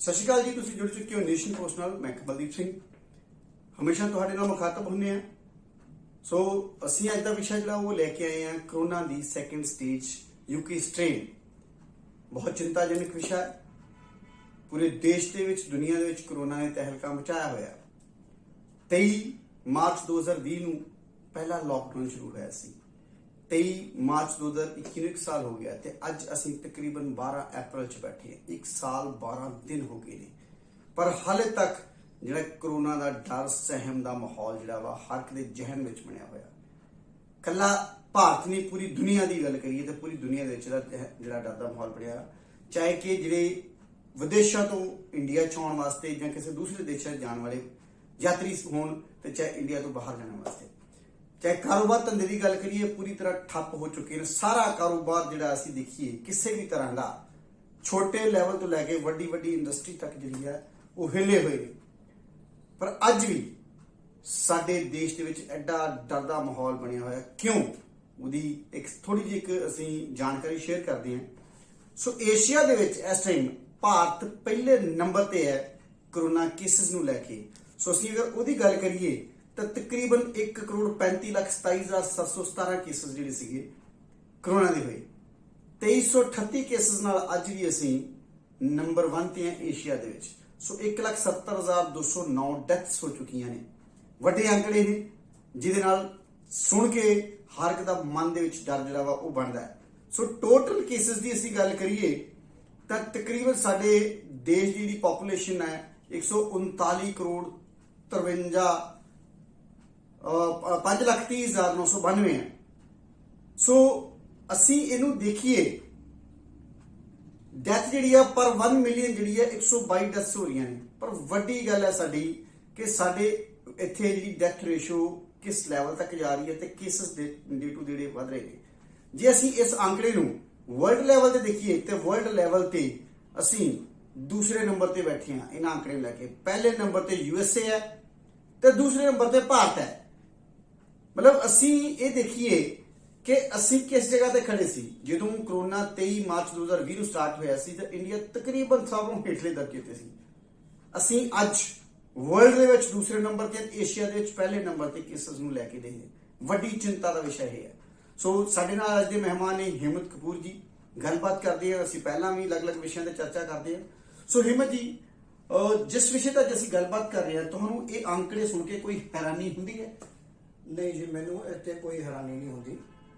सत श्री अकाल जी, तुसीं जुड़ चुके हो नेशन पोस्ट नाल। मैं कमलदीप सिंह हमेशा तुहाडे नाल मुखातब हुंदे आ। सो असीं अज दा विषय जिहड़ा वो लैके आए हैं कोरोना दी सैकेंड स्टेज यूके स्ट्रेन। बहुत चिंताजनक विषय है। पूरे देश दे विच दुनिया दे विच कोरोना ने तहलका मचाया होया। 23 मार्च 2020 नूं पहला लॉकडाउन शुरू होया सी। 23 मार्च 2021 ਨੂੰ 1 साल हो गया ते अज असीं तकरीबन 12 अप्रैल च बैठे हैं। 1 साल 12 दिन हो गए ने, पर हाले तक जिहड़ा कोरोना का डर सहम का माहौल जिहड़ा वा हर एक दे जहन विच बनया होया। कल्ला भारत नहीं, पूरी दुनिया की गल करिए तो पूरी दुनिया दे जिहड़ा डर का माहौल बनया, चाहे कि जिहड़े विदेशों तो इंडिया च आउण वास्ते जां किसी दूसरे देशों जाने वाले यात्री होण ते चाहे इंडिया तो बाहर जाने वास्ते, चाहे कारोबार धंधे की गल करिए पूरी तरह ठप हो चुके हैं। सारा कारोबार जिहड़ा असीं देखिए किसी भी तरह का छोटे लैवल तो लैके वड्डी वड्डी इंडस्ट्री तक जिहड़ी है वो हिले हुए हैं। पर अज भी साडे देश दे विच एडा डर दा माहौल बनिया होया क्यों, उहदी एक थोड़ी जी एक असीं जानकारी शेयर करते हैं। सो एशिया दे विच इस टाइम भारत पहले नंबर ते है कोरोना केसिस नूं लैके। सो असीं अगर उहदी गल करिए तो तकरीबन 1,35,37,717 केसिस जिहड़े सीगे कोरोना दे होए। 2338 केसिस नाल अज भी असीं नंबर 1 ते हैं एशिया दे विच। सो 1,70,209 डैथ्स हो चुकियां ने। वड्डे आंकड़े ने जिहदे नाल सुन के हर एक दा मन दे विच डर जिहड़ा वा वो बनदा है। सो टोटल केसिस दी असीं गल करिए तां तकरीबन साडे देश दी जिहड़ी पॉपूलेशन है 139 करोड़ 5,30,992 है। सो असी इनू देखिए डेथ जी पर 1 मिलियन जी 122 डेथ्स हो रही हैं। पर वड्डी गल है साडी कि साडे इत्थे जी डेथ रेशो किस लैवल तक जा रही है तो केसिस डे टू डे वध रहे हैं। जे असी इस आंकड़े नू वर्ल्ड लैवल ते देखिए तो वर्ल्ड लैवल ते असी दूसरे नंबर ते बैठे हैं इन आंकड़े लैके। पहले नंबर ते यूएसए है तो दूसरे नंबर ते भारत है। मतलब असी ये देखिए कि असी किस जगह ते खड़े सी जदों कोरोना 23 मार्च 2020 ਨੂੰ स्टार्ट होया सी तो इंडिया तकरीबन सब ਨੂੰ ਹੇਠਲੇ ਦਰਜੇ ਤੇ ਸੀ। ਅਸੀਂ ਅੱਜ ਵਰਲਡ ਦੇ ਵਿੱਚ ਦੂਸਰੇ ਨੰਬਰ ਤੇ, ਏਸ਼ੀਆ ਦੇ ਵਿੱਚ ਪਹਿਲੇ ਨੰਬਰ ਤੇ ਕੇਸਿਸ ਨੂੰ ਲੈ ਕੇ ਦੇਖਦੇ। ਵੱਡੀ ਚਿੰਤਾ ਦਾ ਵਿਸ਼ਾ ਇਹ ਹੈ। ਸੋ ਸਾਡੇ ਨਾਲ ਅੱਜ ਦੇ ਮਹਿਮਾਨ ਨੇ ਹਿੰਮਤ ਕਪੂਰ ਜੀ। ਗੱਲਬਾਤ ਕਰਦੇ ਹਾਂ, ਅਸੀਂ ਪਹਿਲਾਂ ਵੀ ਅਲੱਗ-ਅਲੱਗ ਵਿਸ਼ਿਆਂ ਤੇ ਚਰਚਾ ਕਰਦੇ ਹਾਂ। ਸੋ ਹਿੰਮਤ ਜੀ, ਜਿਸ ਵਿਸ਼ੇ ਤੇ ਅਸੀਂ ਗੱਲਬਾਤ ਕਰ ਰਹੇ ਹਾਂ ਤੁਹਾਨੂੰ ਇਹ ਆંકੜੇ ਸੁਣ ਕੇ ਕੋਈ ਹੈਰਾਨੀ ਹੁੰਦੀ ਹੈ? नहीं जी, मैनू इत्थे कोई हैरानी नहीं होंदी।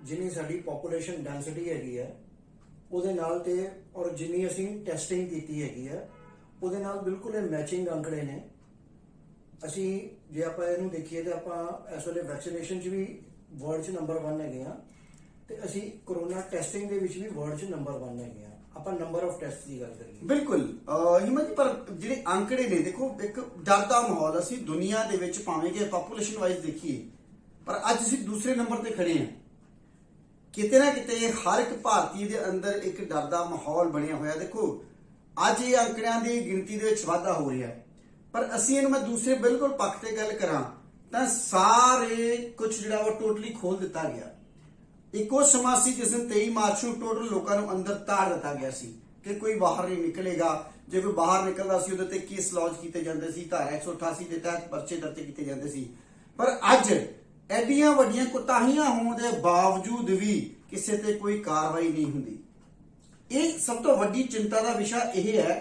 जिन्नी साडी पॉपूलेशन डेंसिटी हैगी है ਉਹਦੇ ਨਾਲ ਤੇ ਔਰ ਜਿੰਨੀ ਅਸੀਂ ਟੈਸਟਿੰਗ ਕੀਤੀ ਹੈਗੀ ਹੈ ਉਹਦੇ ਨਾਲ ਬਿਲਕੁਲ ਇਹ ਮੈਚਿੰਗ ਅੰਕੜੇ ਨੇ। ਅਸੀਂ ਜੇ ਆਪਾਂ ਇਹਨੂੰ ਦੇਖੀਏ ਤਾਂ ਆਪਾਂ ਇਸ ਵੇਲੇ ਵੈਕਸੀਨੇਸ਼ਨ 'ਚ ਵੀ ਵਰਲਡ 'ਚ ਨੰਬਰ 1 ਹੈਗੇ ਆ ਤੇ ਅਸੀਂ ਕੋਰੋਨਾ ਟੈਸਟਿੰਗ ਦੇ ਵਿੱਚ ਵੀ ਵਰਲਡ 'ਚ ਨੰਬਰ 1 ਹੈਗੇ ਆ। ਆਪਾਂ ਨੰਬਰ ਆਫ ਟੈਸਟ ਦੀ ਗੱਲ ਕਰੀਏ ਬਿਲਕੁਲ ਹਿੰਮਤ ਜੀ, ਪਰ ਜਿਹੜੇ ਅੰਕੜੇ ਨੇ ਦੇਖੋ ਇੱਕ ਡਰ ਦਾ ਮਾਹੌਲ ਅਸੀਂ ਦੁਨੀਆ ਦੇ ਵਿੱਚ ਭਾਵੇਂ ਕਿ ਪੋਪੂਲੇਸ਼ਨ ਵਾਈਜ਼ ਦੇਖੀਏ पर अज असीं दूसरे नंबर ते खड़े हैं। किते ना किते हर एक भारतीय दे अंदर एक डर दा माहौल बनिया होया। देखो अज ये आंकड़ियां दी गिनती दे विच वाधा हो रहा है, पर असीं इहनूं मैं दूसरे बिल्कुल पक्ष ते गल करां तां सारे कुछ जिहड़ा वो टोटली खोल दिता गया। इक्को समा सी जिस दिन 23 मार्च नूं टोटल लोकां नूं अंदर ताड़ दिता गया सी कि कोई बाहर नहीं निकलेगा। जे कोई बाहर निकलदा सी उहदे ते केस लॉन्च कीते जांदे सी, धारा 188 के तहत परचे दर्ज कीते जांदे सी। पर अज एडियां वड्डियां कोताहियां होने के बावजूद भी किसी ते कोई कार्रवाई नहीं हुंदी। ये सब तो वड्डी चिंता का विषय यह है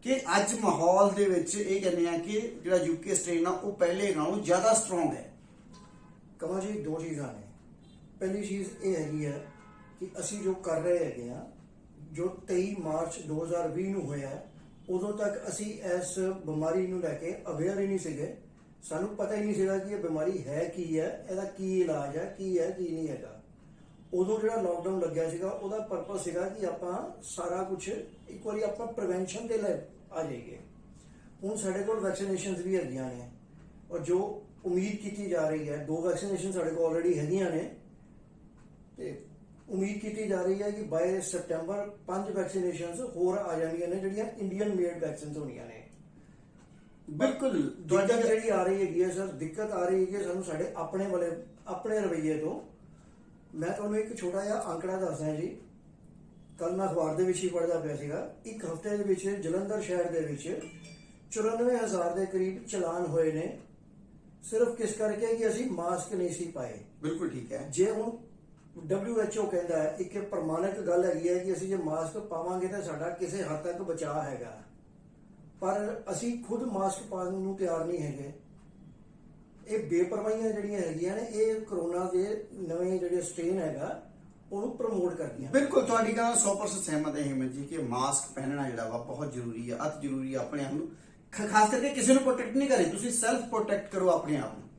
कि अज माहौल दे विच ये कहने हैं कि जिहड़ा यूके स्ट्रेन आ वो पहले नालों ज्यादा स्ट्रोंग है। कमां जी, दो चीज़ां ने। पहली चीज़ ये हैगी है कि असी जो कर रहे हैगे आ, जो 23 मार्च 2020 ਨੂੰ होया उदों तक असी इस बीमारी नूं लैके अवेयर ही नहीं सीगे। सानू पता ही नहीं सीगा कि ये बीमारी है की है, ਇਹਦਾ ਕੀ ਇਲਾਜ ਹੈ, ਕੀ ਹੈ ਕੀ ਨਹੀਂ ਹੈਗਾ। ਉਦੋਂ ਜਿਹੜਾ ਲੋਕਡਾਊਨ ਲੱਗਿਆ ਸੀਗਾ ਉਹਦਾ ਪਰਪਸ ਸੀਗਾ ਕਿ ਆਪਾਂ ਸਾਰਾ ਕੁਝ ਇੱਕ ਵਾਰੀ ਆਪਾਂ ਪ੍ਰੀਵੈਂਸ਼ਨ ਦੇ ਲਈ ਆ ਜਾਈਏ। ਹੁਣ ਸਾਡੇ ਕੋਲ ਵੈਕਸੀਨੇਸ਼ਨਸ ਵੀ ਹੈਗੀਆਂ ਨੇ ਔਰ ਜੋ ਉਮੀਦ ਕੀਤੀ ਜਾ ਰਹੀ ਹੈ 2 ਵੈਕਸੀਨੇਸ਼ਨ ਸਾਡੇ ਕੋਲ ਆਲਰੇਡੀ ਹੈਗੀਆਂ ਨੇ ਤੇ ਉਮੀਦ ਕੀਤੀ ਜਾ ਰਹੀ ਹੈ ਕਿ ਬਾਏ ਸਤੰਬਰ 5 ਵੈਕਸੀਨੇਸ਼ਨਸ ਹੋਰ ਆ ਜਾਣੀਆਂ ਨੇ ਜਿਹੜੀਆਂ ਇੰਡੀਅਨ ਮੇਡ ਵੈਕਸੀਨਸ ਹੋਣੀਆਂ ਨੇ। बिल्कुल दिक्कत जी आ रही है सर, दिक्कत आ रही है सानू साडे अपने वाले अपने रवैये तो। मैं तुहानू एक छोटा जिहा आंकड़ा दसदा जी। ਕੱਲ ਮੈਂ ਅਖਬਾਰ ਦੇ ਵਿੱਚ ਹੀ ਪੜ੍ਹਦਾ ਪਿਆ ਸੀਗਾ, ਇੱਕ ਹਫ਼ਤੇ ਦੇ ਵਿੱਚ ਜਲੰਧਰ ਸ਼ਹਿਰ ਦੇ ਵਿੱਚ 94,000 ਦੇ ਕਰੀਬ ਚਲਾਨ ਹੋਏ ਨੇ, ਸਿਰਫ ਕਿਸ ਕਰਕੇ ਕਿ ਅਸੀਂ ਮਾਸਕ ਨਹੀਂ ਸੀ ਪਾਏ। ਬਿਲਕੁਲ ਠੀਕ ਹੈ। ਜੇ ਹੁਣ WHO ਕਹਿੰਦਾ ਹੈ, ਇੱਕ ਪ੍ਰਮਾਣਿਕ ਗੱਲ ਹੈਗੀ ਹੈ ਕਿ ਅਸੀਂ ਜੇ ਮਾਸਕ ਪਾਵਾਂਗੇ ਤਾਂ ਸਾਡਾ ਕਿਸੇ ਹੱਦ ਤੱਕ ਬਚਾਅ ਹੈਗਾ, ਪਰ ਅਸੀਂ ਖੁਦ ਮਾਸਕ ਪਾਉਣ ਨੂੰ ਤਿਆਰ ਨਹੀਂ ਹੈਗੇ। ਇਹ ਬੇਪਰਵਾਹੀਆਂ ਜਿਹੜੀਆਂ ਹੈਗੀਆਂ ਨੇ, ਇਹ ਕਰੋਨਾ ਦੇ ਨਵੇਂ ਜਿਹੜੇ ਸਟ੍ਰੇਨ ਹੈਗਾ ਉਹਨੂੰ ਪ੍ਰਮੋਟ ਕਰਦੀਆਂ। ਬਿਲਕੁਲ ਤੁਹਾਡੀ ਗੱਲ 100% ਸਹਿਮਤ ਹੈ ਹਿੰਮਤ ਜੀ ਕਿ ਮਾਸਕ ਪਹਿਨਣਾ ਜਿਹੜਾ ਵਾ ਬਹੁਤ ਜ਼ਰੂਰੀ ਹੈ, ਅਤ ਜ਼ਰੂਰੀ ਹੈ। ਆਪਣੇ ਆਪ ਨੂੰ ਖਾਸ ਕਰਕੇ ਕਿਸੇ ਨੂੰ ਪ੍ਰੋਟੈਕਟ ਨਹੀਂ ਕਰੇ, ਤੁਸੀਂ ਸੈਲਫ ਪ੍ਰੋਟੈਕਟ ਕਰੋ ਆਪਣੇ ਆਪ ਨੂੰ।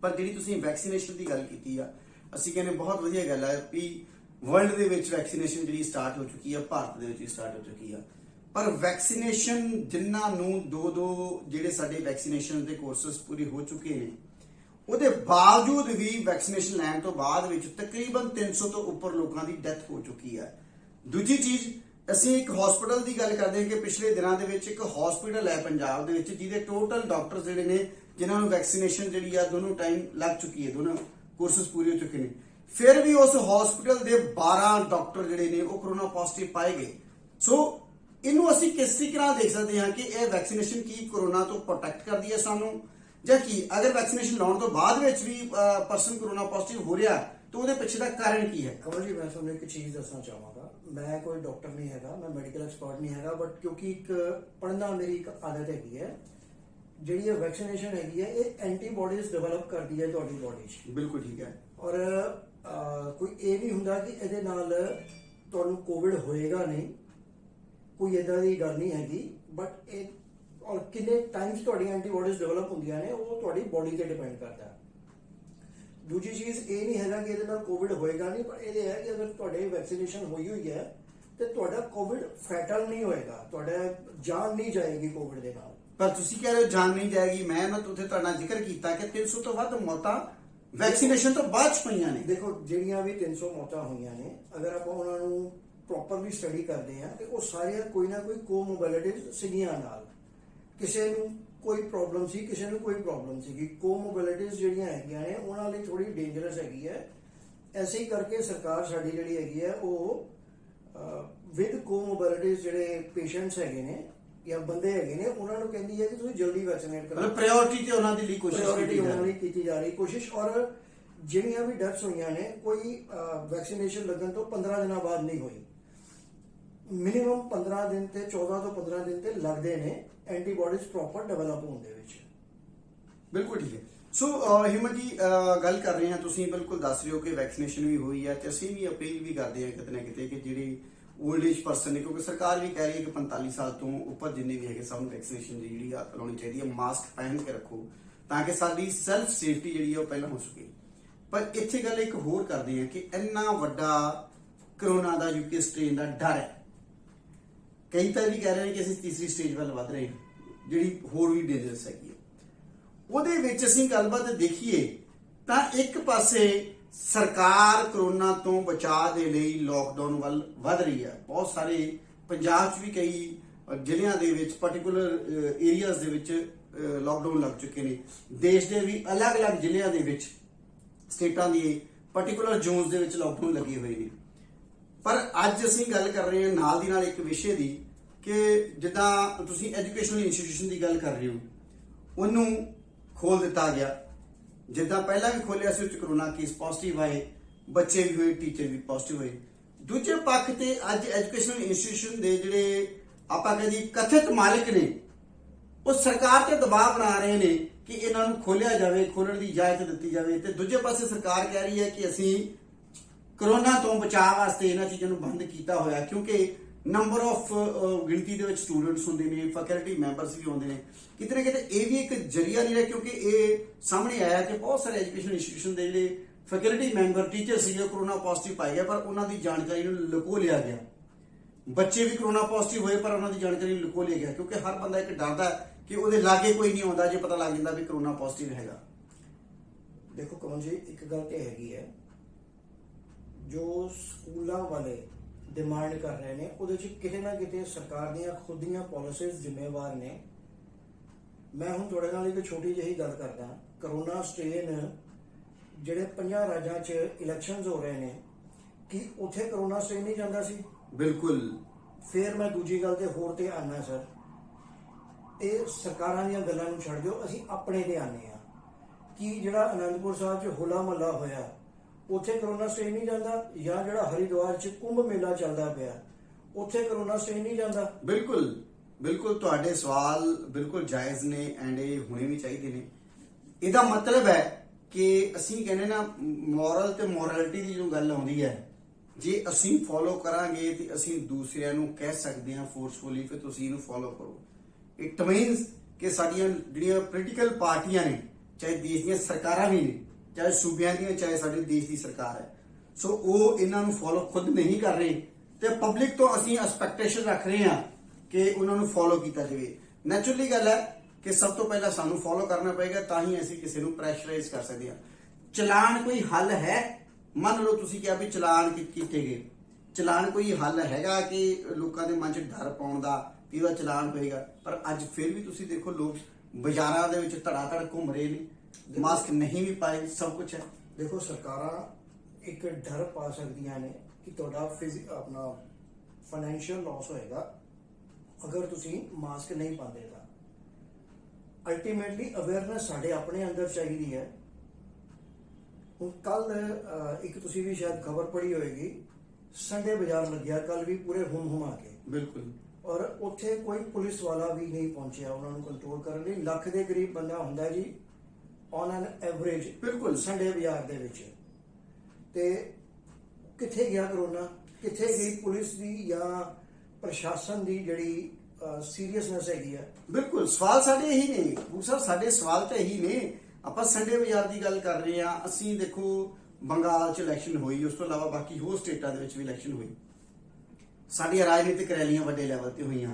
ਪਰ ਜਿਹੜੀ ਤੁਸੀਂ ਵੈਕਸੀਨੇਸ਼ਨ ਦੀ ਗੱਲ ਕੀਤੀ ਆ, ਅਸੀਂ ਕਹਿੰਦੇ ਬਹੁਤ ਵਧੀਆ ਗੱਲ ਹੈ ਵੀ ਵਰਲਡ ਦੇ ਵਿੱਚ ਵੈਕਸੀਨੇਸ਼ਨ ਜਿਹੜੀ ਸਟਾਰਟ ਹੋ ਚੁੱਕੀ ਆ, ਭਾਰਤ ਦੇ ਵਿੱਚ ਵੀ ਸਟਾਰਟ ਹੋ ਚੁੱਕੀ ਆ। ਪਰ ਵੈਕਸੀਨੇਸ਼ਨ ਜਿਨ੍ਹਾਂ ਨੂੰ ਦੋ ਜਿਹੜੇ ਸਾਡੇ ਵੈਕਸੀਨੇਸ਼ਨ ਦੇ ਕੋਰਸਸ ਪੂਰੇ ਹੋ ਚੁੱਕੇ ਨੇ, ਉਹਦੇ ਬਾਵਜੂਦ ਵੀ ਵੈਕਸੀਨੇਸ਼ਨ ਲੈਣ ਤੋਂ ਬਾਅਦ ਵਿੱਚ ਤਕਰੀਬਨ 300 ਤੋਂ ਉੱਪਰ ਲੋਕਾਂ ਦੀ ਡੈਥ ਹੋ ਚੁੱਕੀ ਹੈ। ਦੂਜੀ ਚੀਜ਼, ਅਸੀਂ ਇੱਕ ਹਸਪੀਟਲ ਦੀ ਗੱਲ ਕਰਦੇ ਹਾਂ ਕਿ ਪਿਛਲੇ ਦਿਨਾਂ ਦੇ ਵਿੱਚ ਇੱਕ ਹਸਪੀਟਲ ਹੈ ਪੰਜਾਬ ਦੇ ਵਿੱਚ ਜਿਹਦੇ ਟੋਟਲ ਡਾਕਟਰਸ ਜਿਹੜੇ ਨੇ, ਜਿਨ੍ਹਾਂ ਨੂੰ ਵੈਕਸੀਨੇਸ਼ਨ ਜਿਹੜੀ ਆ ਦੋਨੋਂ ਟਾਈਮ ਲੱਗ ਚੁੱਕੀ ਹੈ, ਦੋਨੋਂ ਕੋਰਸਸ ਪੂਰੇ ਹੋ ਚੁੱਕੇ ਨੇ, ਫਿਰ ਵੀ ਉਸ ਹਸਪੀਟਲ ਦੇ 12 ਡਾਕਟਰ ਜਿਹੜੇ ਨੇ ਉਹ ਕਰੋਨਾ ਪੋਜ਼ਿਟਿਵ ਪਾਏ ਗਏ। ਸੋ ਇਹਨੂੰ ਅਸੀਂ ਕਿਸ ਤਰੀਕੇ ਨਾਲ ਦੇਖ ਸਕਦੇ ਹਾਂ ਕਿ ਇਹ ਵੈਕਸੀਨੇਸ਼ਨ ਕੀ ਕਰੋਨਾ ਤੋਂ ਪ੍ਰੋਟੈਕਟ ਕਰਦੀ ਹੈ ਸਾਨੂੰ, ਜਾਂ ਕੀ ਅਗਰ ਵੈਕਸੀਨੇਸ਼ਨ ਲਾਉਣ ਤੋਂ ਬਾਅਦ ਵਿੱਚ ਵੀ ਪਰਸਨ ਕਰੋਨਾ ਪੋਜ਼ਿਟਿਵ ਹੋ ਰਿਹਾ ਤਾਂ ਉਹਦੇ ਪਿੱਛੇ ਦਾ ਕਾਰਨ ਕੀ ਹੈ? ਕਮਲ ਜੀ, ਮੈਂ ਤੁਹਾਨੂੰ ਇੱਕ ਚੀਜ਼ ਦੱਸਣਾ ਚਾਹਾਂਗਾ। ਮੈਂ ਕੋਈ ਡਾਕਟਰ ਨਹੀਂ ਹੈਗਾ, ਮੈਂ ਮੈਡੀਕਲ ਐਕਸਪਰਟ ਨਹੀਂ ਹੈਗਾ, ਬਟ ਕਿਉਂਕਿ ਇੱਕ ਪੜ੍ਹਨਾ ਮੇਰੀ ਇੱਕ ਆਦਤ ਹੈਗੀ ਹੈ, ਜਿਹੜੀ ਇਹ ਵੈਕਸੀਨੇਸ਼ਨ ਹੈਗੀ ਹੈ ਇਹ ਐਂਟੀਬਾਡੀਜ਼ ਡਿਵੈਲਪ ਕਰਦੀ ਹੈ ਤੁਹਾਡੀ ਬੋਡੀ 'ਚ। ਬਿਲਕੁਲ ਠੀਕ ਹੈ। ਔਰ ਕੋਈ ਇਹ ਨਹੀਂ ਹੁੰਦਾ ਕਿ ਇਹਦੇ ਨਾਲ ਤੁਹਾਨੂੰ ਕੋਵਿਡ ਹੋਏਗਾ ਨਹੀਂ, ਕੋਈ ਇਦਾਂ ਦੀ ਗੱਲ ਨਹੀਂ ਹੈਗੀ, ਬਟ ਇਹ ਔਰ ਕਿੰਨੇ ਟਾਈਮਸ ਤੁਹਾਡੀਆਂ ਐਂਟੀਬਾਡੀਜ਼ ਡਿਵੈਲਪ ਹੁੰਦੀਆਂ ਨੇ ਉਹ ਤੁਹਾਡੀ ਬੋਡੀ ਤੇ ਡਿਪੈਂਡ ਕਰਦਾ ਹੈ। ਦੂਜੀ ਚੀਜ਼ ਇਹ ਨਹੀਂ ਹੈਗਾ ਕਿ ਇਹਦੇ ਨਾਲ ਕੋਵਿਡ ਹੋਏਗਾ ਨਹੀਂ, ਪਰ ਇਹ ਹੈ ਕਿ ਅਗਰ ਤੁਹਾਡੇ ਵੈਕਸੀਨੇਸ਼ਨ ਹੋਈ ਹੋਈ ਹੈ ਤੇ ਤੁਹਾਡਾ ਕੋਵਿਡ ਫੈਟਲ ਨਹੀਂ ਹੋਏਗਾ, ਤੁਹਾਡਾ ਜਾਨ ਨਹੀਂ ਜਾਏਗੀ ਕੋਵਿਡ ਦੇ ਨਾਲ। ਪਰ ਤੁਸੀਂ ਕਹਿ ਰਹੇ ਹੋ ਜਾਨ ਨਹੀਂ ਜਾਏਗੀ। ਮੈਂ ਨਾ ਉੱਥੇ ਤੁਹਾਡਾ ਜ਼ਿਕਰ ਕੀਤਾ ਕਿ 300 ਤੋਂ ਵੱਧ ਮੌਤਾਂ ਵੈਕਸੀਨੇਸ਼ਨ ਤੋਂ ਬਾਅਦ ਚ ਪਈਆਂ ਨੇ। ਦੇਖੋ, ਜਿਹੜੀਆਂ ਵੀ 300 ਮੌਤਾਂ ਹੋਈਆਂ ਨੇ, ਅਗਰ ਆਪਾਂ ਉਹਨਾਂ ਨੂੰ ਪ੍ਰੋਪਰਲੀ ਸਟੱਡੀ ਕਰਦੇ ਹਾਂ ਤੇ ਉਹ ਸਾਰੀਆਂ ਕੋਈ ਨਾ ਕੋਈ ਕੋਮੋਬਿਲਿਟੀਜ਼ ਸੀਗੀਆਂ ਨਾਲ। ਕਿਸੇ ਨੂੰ ਕੋਈ ਪ੍ਰੋਬਲਮ ਸੀ, ਕਿਸੇ ਨੂੰ ਕੋਈ ਪ੍ਰੋਬਲਮ ਸੀਗੀ। ਕੋਮੋਬਿਲਿਟੀਜ਼ ਜਿਹੜੀਆਂ ਹੈਗੀਆਂ ਨੇ ਉਹਨਾਂ ਲਈ ਥੋੜੀ ਡੇਂਜਰਸ ਹੈਗੀ ਹੈ। ਐਸੇ ਹੀ ਕਰਕੇ ਸਰਕਾਰ ਸਾਡੀ ਜਿਹੜੀ ਹੈਗੀ ਹੈ ਉਹ ਵਿਦ ਕੋਮੋਬਿਲਿਟੀਜ਼ ਜਿਹੜੇ ਪੇਸ਼ੈਂਟਸ ਹੈਗੇ ਨੇ ਜਾਂ ਬੰਦੇ ਹੈਗੇ ਨੇ ਉਹਨਾਂ ਨੂੰ ਕਹਿੰਦੀ ਹੈ ਕਿ ਤੁਸੀਂ ਜਲਦੀ ਵੈਕਸੀਨੇਟ ਕਰੋ। ਮਤਲਬ ਪ੍ਰਾਇੋਰਟੀ ਤੇ ਉਹਨਾਂ ਦੀ ਲਈ ਕੋਸ਼ਿਸ਼ ਕੀਤੀ ਜਾ ਰਹੀ ਕੋਸ਼ਿਸ਼। ਔਰ ਜਿਹੜੀਆਂ ਵੀ ਡੈਥਸ ਹੋਈਆਂ ਨੇ ਕੋਈ ਵੈਕਸੀਨੇਸ਼ਨ ਲੱਗਣ ਤੋਂ 15 ਦਿਨਾਂ ਬਾਅਦ ਨਹੀਂ ਹੋਈ, ਮਿਨੀਮਮ 15 ਦਿਨ ਤੇ 14 ਤੋਂ 15 ਦਿਨ ਤੇ ਲੱਗਦੇ ਨੇ ਐਂਟੀਬਾਡੀਜ਼ ਪ੍ਰੋਪਰ ਡਿਵੈਲਪ ਹੋਣ ਦੇ ਵਿੱਚ। ਬਿਲਕੁਲ ਠੀਕ ਹੈ। ਸੋ ਹਿੰਮਤ ਜੀ, ਗੱਲ ਕਰ ਰਹੇ ਹਾਂ, ਤੁਸੀਂ ਬਿਲਕੁਲ ਦੱਸ ਰਹੇ ਹੋ ਕਿ ਵੈਕਸੀਨੇਸ਼ਨ ਵੀ ਹੋਈ ਹੈ ਤੇ ਅਸੀਂ ਵੀ ਅਪੀਲ ਵੀ ਕਰਦੇ ਹਾਂ ਕਿਤੇ ਨਾ ਕਿਤੇ ਕਿ ਜਿਹੜੇ 올ਡ ਏਜ ਪਰਸਨ ਨੇ, ਕਿਉਂਕਿ ਸਰਕਾਰ ਵੀ ਕਹਿ ਰਹੀ ਹੈ ਕਿ 45 ਸਾਲ ਤੋਂ ਉੱਪਰ ਜਿੰਨੇ ਵੀ ਹੈਗੇ ਸਭ ਨੂੰ ਵੈਕਸੀਨੇਸ਼ਨ ਜਿਹੜੀ ਆ ਲਾਉਣੀ ਚਾਹੀਦੀ ਹੈ। ਮਾਸਕ ਪਹਿਨ ਕੇ ਰੱਖੋ ਤਾਂ ਕਿ ਸਾਡੀ ਸੈਲਫ ਸੇਫਟੀ ਜਿਹੜੀ ਹੈ ਉਹ ਪਹਿਲਾਂ ਹੋ ਸਕੇ। ਪਰ ਇੱਥੇ ਗੱਲ ਇੱਕ ਹੋਰ ਕਰਦੇ ਹਾਂ ਕਿ ਇੰਨਾ ਵੱਡਾ ਕਰੋਨਾ ਦਾ ਯੂਕੇ ਸਟ੍ਰੇਨ ਦਾ ਡਰ ਹੈ। ਕਈ ਤਾਂ ਵੀ ਕਹਿ ਰਹੇ ਨੇ ਕਿ ਅਸੀਂ ਤੀਸਰੀ ਸਟੇਜ ਵੱਲ ਵੱਧ ਰਹੇ ਹਾਂ, ਜਿਹੜੀ ਹੋਰ ਵੀ ਡੇਂਜਰਸ ਹੈਗੀ ਹੈ। ਉਹਦੇ ਵਿੱਚ ਅਸੀਂ ਗੱਲਬਾਤ ਦੇਖੀਏ ਤਾਂ ਇੱਕ ਪਾਸੇ ਸਰਕਾਰ ਕਰੋਨਾ ਤੋਂ ਬਚਾਅ ਦੇ ਲਈ ਲੋਕਡਾਊਨ ਵੱਲ ਵੱਧ ਰਹੀ ਹੈ। ਬਹੁਤ ਸਾਰੇ ਪੰਜਾਬ 'ਚ ਵੀ ਕਈ ਜ਼ਿਲ੍ਹਿਆਂ ਦੇ ਵਿੱਚ ਪਾਰਟਿਕੂਲਰ ਏਰੀਆਜ਼ ਦੇ ਵਿੱਚ ਲੋਕਡਾਊਨ ਲੱਗ ਚੁੱਕੇ ਨੇ। ਦੇਸ਼ ਦੇ ਵੀ ਅਲੱਗ-ਅਲੱਗ ਜ਼ਿਲ੍ਹਿਆਂ ਦੇ ਵਿੱਚ, ਸਟੇਟਾਂ ਦੀ ਪਾਰਟਿਕੂਲਰ ਜ਼ੋਨਸ ਦੇ ਵਿੱਚ ਲੋਕਡਾਊਨ ਲੱਗੇ ਹੋਏ ਨੇ। ਪਰ ਅੱਜ ਅਸੀਂ ਗੱਲ ਕਰ ਰਹੇ ਹਾਂ ਨਾਲ ਦੀ ਨਾਲ ਇੱਕ ਵਿਸ਼ੇ ਦੀ ਕਿ ਜਿੱਦਾਂ ਤੁਸੀਂ ਐਜੂਕੇਸ਼ਨਲ ਇੰਸਟੀਟਿਊਸ਼ਨ ਦੀ ਗੱਲ ਕਰ ਰਹੇ ਹੋ, ਉਹਨੂੰ ਖੋਲ ਦਿੱਤਾ ਗਿਆ। ਜਿੱਦਾਂ ਪਹਿਲਾਂ ਵੀ ਖੋਲਿਆ ਸੀ, ਉਸ 'ਚ ਕਰੋਨਾ ਕੇਸ ਪੋਜ਼ਿਟਿਵ ਆਏ, ਬੱਚੇ ਵੀ ਹੋਏ, ਟੀਚਰ ਵੀ ਪੋਜ਼ਿਟਿਵ ਹੋਏ। ਦੂਜੇ ਪੱਖ ਤੇ ਅੱਜ ਐਜੂਕੇਸ਼ਨਲ ਇੰਸਟੀਟਿਊਸ਼ਨ ਦੇ ਜਿਹੜੇ ਆਪਾਂ ਕਹਿੰਦੇ ਕਥਿਤ ਮਾਲਕ ਨੇ, ਉਹ ਸਰਕਾਰ ਤੇ ਦਬਾਅ ਬਣਾ ਰਹੇ ਨੇ ਕਿ ਇਹਨਾਂ ਨੂੰ ਖੋਲਿਆ ਜਾਵੇ, ਖੋਲਣ ਦੀ ਇਜਾਜ਼ਤ ਦਿੱਤੀ ਜਾਵੇ। ਤੇ ਦੂਜੇ ਪਾਸੇ ਸਰਕਾਰ ਕਹਿ ਰਹੀ ਹੈ ਕਿ ਅਸੀਂ ਕਰੋਨਾ ਤੋਂ ਬਚਾਅ ਵਾਸਤੇ ਇਹਨਾਂ ਚੀਜ਼ਾਂ ਨੂੰ ਬੰਦ ਕੀਤਾ ਹੋਇਆ, ਕਿਉਂਕਿ ਨੰਬਰ ਆਫ ਗਿਣਤੀ ਦੇ ਵਿੱਚ ਸਟੂਡੈਂਟਸ ਹੁੰਦੇ ਨੇ, ਫੈਕਲਟੀ ਮੈਂਬਰਸ ਵੀ ਹੁੰਦੇ ਨੇ। ਕਿਤੇ ਨਾ ਕਿਤੇ ਇਹ ਵੀ ਇੱਕ ਜਰੀਆ ਨਹੀਂ ਰਿਹਾ, ਕਿਉਂਕਿ ਇਹ ਸਾਹਮਣੇ ਆਇਆ ਕਿ ਬਹੁਤ ਸਾਰੇ ਐਜੂਕੇਸ਼ਨ ਇੰਸਟੀਟਿਊਸ਼ਨ ਦੇ ਜਿਹੜੇ ਫੈਕਲਟੀ ਮੈਂਬਰ, ਟੀਚਰ ਸੀਗੇ, ਕਰੋਨਾ ਪੋਜ਼ਿਟਿਵ ਪਾਏ ਗਿਆ, ਪਰ ਉਹਨਾਂ ਦੀ ਜਾਣਕਾਰੀ ਨੂੰ ਲੁਕੋ ਲਿਆ ਗਿਆ। ਬੱਚੇ ਵੀ ਕਰੋਨਾ ਪੋਜ਼ਿਟਿਵ ਹੋਏ ਪਰ ਉਹਨਾਂ ਦੀ ਜਾਣਕਾਰੀ ਨੂੰ ਲੁਕੋ ਲਿਆ ਗਿਆ, ਕਿਉਂਕਿ ਹਰ ਬੰਦਾ ਇੱਕ ਡਰਦਾ ਕਿ ਉਹਦੇ ਲਾਗੇ ਕੋਈ ਨਹੀਂ ਆਉਂਦਾ ਜੇ ਪਤਾ ਲੱਗ ਜਾਂਦਾ ਵੀ ਕਰੋਨਾ ਪੋਜ਼ਿਟਿਵ ਹੈਗਾ। ਦੇਖੋ ਕਮਲ ਜੀ, ਇੱਕ ਗੱਲ ਤੇ ਹੈਗੀ ਹੈ, ਜੋ ਸਕੂਲਾਂ ਵਾਲੇ ਡਿਮਾਂਡ ਕਰ ਰਹੇ ਨੇ ਉਹਦੇ 'ਚ ਕਿਤੇ ਨਾ ਕਿਤੇ ਸਰਕਾਰ ਦੀਆਂ ਖੁਦ ਦੀਆਂ ਪਾਲਿਸੀਜ਼ ਜ਼ਿੰਮੇਵਾਰ ਨੇ। ਮੈਂ ਹੁਣ ਤੁਹਾਡੇ ਨਾਲ ਇੱਕ ਛੋਟੀ ਜਿਹੀ ਗੱਲ ਕਰਦਾ। ਕਰੋਨਾ ਸਟ੍ਰੇਨ ਜਿਹੜੇ 50 ਰਾਜਾਂ 'ਚ ਇਲੈਕਸ਼ਨਸ ਹੋ ਰਹੇ ਨੇ, ਕਿ ਉੱਥੇ ਕਰੋਨਾ ਸਟ੍ਰੇਨ ਨਹੀਂ ਜਾਂਦਾ ਸੀ? ਬਿਲਕੁਲ ਫਿਰ ਮੈਂ ਦੂਜੀ ਗੱਲ ਤੇ ਹੋਰ ਤੇ ਆਨਾ ਸਰ, ਇਹ ਸਰਕਾਰਾਂ ਦੀਆਂ ਗੱਲਾਂ ਨੂੰ ਛੱਡ ਦਿਓ, ਅਸੀਂ ਆਪਣੇ ਤੇ ਆਨੇ ਆ ਕਿ ਜਿਹੜਾ ਅਨੰਦਪੁਰ ਸਾਹਿਬ 'ਚ ਹੋਲਾ ਮਹੱਲਾ ਹੋਇਆ ਉੱਥੇ ਕਰੋਨਾ ਸਟ੍ਰੇਨ ਨਹੀਂ ਜਾਂਦਾ, ਜਾਂ ਜਿਹੜਾ ਹਰਿਦੁਆਰ 'ਚ ਕੁੰਭ ਮੇਲਾ ਚੱਲਦਾ ਪਿਆ ਉੱਥੇ ਕਰੋਨਾ ਸਟ੍ਰੇਨ ਨਹੀਂ ਜਾਂਦਾ। ਬਿਲਕੁਲ ਬਿਲਕੁਲ ਤੁਹਾਡੇ ਸਵਾਲ ਬਿਲਕੁਲ ਜਾਇਜ਼ ਨੇ ਐਂਡ ਇਹ ਹੋਣੇ ਵੀ ਚਾਹੀਦੇ ਨੇ। ਇਹਦਾ ਮਤਲਬ ਹੈ ਕਿ ਅਸੀਂ ਕਹਿੰਦੇ ਨਾ ਮੋਰਲ ਤੇ ਮੋਰਲਿਟੀ ਦੀ ਜੋ ਗੱਲ ਆਉਂਦੀ ਹੈ, ਜੇ ਅਸੀਂ ਫੋਲੋ ਕਰਾਂਗੇ ਤੇ ਅਸੀਂ ਦੂਸਰਿਆਂ ਨੂੰ ਕਹਿ ਸਕਦੇ ਹਾਂ ਫੋਰਸਫੁਲੀ ਕਿ ਤੁਸੀਂ ਇਹਨੂੰ ਫੋਲੋ ਕਰੋ। ਇਟ ਮੀਨਸ ਕਿ ਸਾਡੀਆਂ ਜਿਹੜੀਆਂ ਪੋਲੀਟੀਕਲ ਪਾਰਟੀਆਂ ਨੇ, ਚਾਹੇ ਦੇਸ਼ ਦੀਆਂ ਸਰਕਾਰਾਂ ਵੀ ਨੇ, ਚਾਹੇ ਸੂਬਿਆਂ ਦੀਆਂ, ਚਾਹੇ ਸਾਡੇ ਦੇਸ਼ ਦੀ ਸਰਕਾਰ ਹੈ, ਸੋ ਉਹ ਇਹਨਾਂ ਨੂੰ ਫੋਲੋ ਖੁਦ ਨਹੀਂ ਕਰ ਰਹੇ ਤੇ ਪਬਲਿਕ ਤੋਂ ਅਸੀਂ ਐਕਸਪੈਕਟੇਸ਼ਨ ਰੱਖ ਰਹੇ ਹਾਂ ਕਿ ਉਹਨਾਂ ਨੂੰ ਫੋਲੋ ਕੀਤਾ ਜਾਵੇ। ਨੈਚੁਰਲੀ ਗੱਲ ਹੈ ਕਿ ਸਭ ਤੋਂ ਪਹਿਲਾਂ ਸਾਨੂੰ ਫੋਲੋ ਕਰਨਾ ਪਏਗਾ, ਤਾਂ ਹੀ ਅਸੀਂ ਕਿਸੇ ਨੂੰ ਪ੍ਰੈਸ਼ਰਾਈਜ਼ ਕਰ ਸਕਦੇ ਹਾਂ। ਚਲਾਨ ਕੋਈ ਹੱਲ ਹੈ? ਮੰਨ ਲਓ ਤੁਸੀਂ ਕਿਹਾ ਵੀ ਚਲਾਨ ਕੀਤੇ ਗਏ, ਚਲਾਨ ਕੋਈ ਹੱਲ ਹੈਗਾ ਕਿ ਲੋਕਾਂ ਦੇ ਮਨ 'ਚ ਡਰ ਪਾਉਣ ਦਾ ਵੀ ਉਹਦਾ ਚਲਾਨ ਹੋਏਗਾ? ਪਰ ਅੱਜ ਫਿਰ ਵੀ ਤੁਸੀਂ ਦੇਖੋ ਲੋਕ ਬਾਜ਼ਾਰਾਂ ਦੇ ਵਿੱਚ ਧੜਾ ਧੜ ਘੁੰਮ ਰਹੇ ਨੇ, ਮਾਸਕ ਨਹੀਂ ਵੀ ਪਾਏ, ਸਭ ਕੁਝ ਹੈ। ਦੇਖੋ ਸਰਕਾਰਾਂ ਇੱਕ ਡਰ ਪਾ ਸਕਦੀਆਂ ਨੇ ਕਿ ਤੁਹਾਡਾ ਆਪਣਾ ਫਾਈਨੈਂਸ਼ੀਅਲ ਲਾਸ ਹੋਏਗਾ ਅਗਰ ਤੁਸੀਂ ਮਾਸਕ ਨਹੀਂ ਪਾਉਂਦੇ ਤਾਂ। ਅਲਟੀਮੇਟਲੀ ਅਵੇਅਰਨੈਸ ਸਾਡੇ ਆਪਣੇ ਅੰਦਰ ਚਾਹੀਦੀ ਹੈ। ਹੁਣ ਕੱਲ ਇੱਕ ਤੁਸੀਂ ਵੀ ਸ਼ਾਇਦ ਖਬਰ ਪੜ੍ਹੀ ਹੋਏਗੀ, ਸੰਡੇ ਬਾਜ਼ਾਰ ਲੱਗਿਆ ਕੱਲ ਵੀ ਪੂਰੇ ਹੁਮ ਕੇ, ਬਿਲਕੁਲ, ਔਰ ਉੱਥੇ ਕੋਈ ਪੁਲਿਸ ਵਾਲਾ ਵੀ ਨਹੀਂ ਪਹੁੰਚਿਆ ਉਹਨਾਂ ਨੂੰ ਕੰਟਰੋਲ ਕਰਨ ਲਈ। ਲੱਖ ਦੇ ਕਰੀਬ ਬੰਦਾ ਹੁੰਦਾ ਜੀ ਔਨ ਐਨ ਐਵਰੇਜ, ਬਿਲਕੁਲ ਸੰਡੇ ਬਾਜ਼ਾਰ ਦੇ ਵਿੱਚ। ਤੇ ਕਿੱਥੇ ਗਿਆ ਕਰੋਨਾ? ਕਿੱਥੇ ਗਈ ਪੁਲਿਸ ਦੀ ਜਾਂ ਪ੍ਰਸ਼ਾਸਨ ਦੀ ਜਿਹੜੀ ਸੀਰੀਅਸਨੈਸ ਹੈਗੀ ਹੈ? ਬਿਲਕੁਲ ਸਵਾਲ ਸਾਡੇ ਇਹੀ ਨੇ ਸਰ, ਸਾਡੇ ਸਵਾਲ ਤਾਂ ਇਹੀ ਨੇ। ਆਪਾਂ ਸੰਡੇ ਬਾਜ਼ਾਰ ਦੀ ਗੱਲ ਕਰ ਰਹੇ ਹਾਂ। ਅਸੀਂ ਦੇਖੋ ਬੰਗਾਲ 'ਚ ਇਲੈਕਸ਼ਨ ਹੋਈ, ਉਸ ਤੋਂ ਇਲਾਵਾ ਬਾਕੀ ਹੋਰ ਸਟੇਟਾਂ ਦੇ ਵਿੱਚ ਵੀ ਇਲੈਕਸ਼ਨ ਹੋਈ। ਸਾਡੀਆਂ ਰਾਜਨੀਤਿਕ ਰੈਲੀਆਂ ਵੱਡੇ ਲੈਵਲ ਤੇ ਹੋਈਆਂ,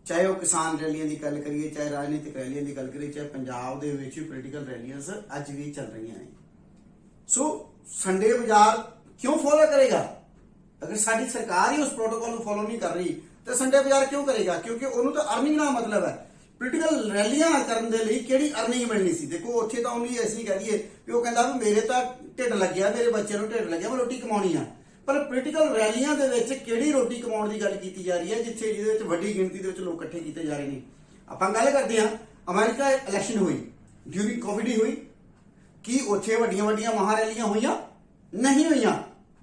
ਚਾਹੇ ਉਹ ਕਿਸਾਨ ਰੈਲੀਆਂ ਦੀ ਗੱਲ ਕਰੀਏ, ਚਾਹੇ ਰਾਜਨੀਤਿਕ ਰੈਲੀਆਂ ਦੀ ਗੱਲ ਕਰੀਏ, ਚਾਹੇ ਪੰਜਾਬ ਦੇ ਵਿੱਚ ਵੀ ਪੋਲੀਟੀਕਲ ਰੈਲੀਆਂ ਅੱਜ ਵੀ ਚੱਲ ਰਹੀਆਂ ਨੇ। ਸੋ ਸੰਡੇ ਬਾਜ਼ਾਰ ਕਿਉਂ ਫੋਲੋ ਕਰੇਗਾ? ਅਗਰ ਸਾਡੀ ਸਰਕਾਰ ਹੀ ਉਸ ਪ੍ਰੋਟੋਕਾਲ ਨੂੰ ਫੋਲੋ ਨਹੀਂ ਕਰ ਰਹੀ ਤਾਂ ਸੰਡੇ ਬਾਜ਼ਾਰ ਕਿਉਂ ਕਰੇਗਾ? ਕਿਉਂਕਿ ਉਹਨੂੰ ਤਾਂ ਅਰਨਿੰਗ ਨਾਲ ਮਤਲਬ ਹੈ। ਪੋਲੀਟੀਕਲ ਰੈਲੀਆਂ ਕਰਨ ਦੇ ਲਈ ਕਿਹੜੀ ਅਰਨਿੰਗ ਮਿਲਣੀ ਸੀ? ਦੇਖੋ ਉੱਥੇ ਤਾਂ ਉਹਨੂੰ ਅਸੀਂ ਕਹਿ ਦਈਏ ਵੀ ਉਹ ਕਹਿੰਦਾ ਵੀ ਮੇਰੇ ਤਾਂ ਢਿੱਡ ਲੱਗਿਆ, ਮੇਰੇ ਬੱਚੇ ਨੂੰ ਢਿੱਡ ਲੱਗਿਆ, ਮੈਂ ਰੋਟੀ ਕਮਾਉਣੀ ਆ। ਪਰ ਪੋਲੀਟੀਕਲ ਰੈਲੀਆਂ ਦੇ ਵਿੱਚ ਕਿਹੜੀ ਰੋਟੀ ਕਮਾਉਣ ਦੀ ਗੱਲ ਕੀਤੀ ਜਾ ਰਹੀ ਹੈ ਜਿੱਥੇ ਜਿਹਦੇ ਵਿੱਚ ਵੱਡੀ ਗਿਣਤੀ ਦੇ ਵਿੱਚ ਲੋਕ ਇਕੱਠੇ ਕੀਤੇ ਜਾ ਰਹੇ ਨੇ? ਆਪਾਂ ਗੱਲ ਕਰਦੇ ਹਾਂ ਅਮਰੀਕਾ ਇਲੈਕਸ਼ਨ ਹੋਈ, ਡਿਊਰਿੰਗ ਕੋਵਿਡ ਹੀ ਹੋਈ। ਕੀ ਉੱਥੇ ਵੱਡੀਆਂ ਵੱਡੀਆਂ ਮਹਾ ਰੈਲੀਆਂ ਹੋਈਆਂ? ਨਹੀਂ ਹੋਈਆਂ।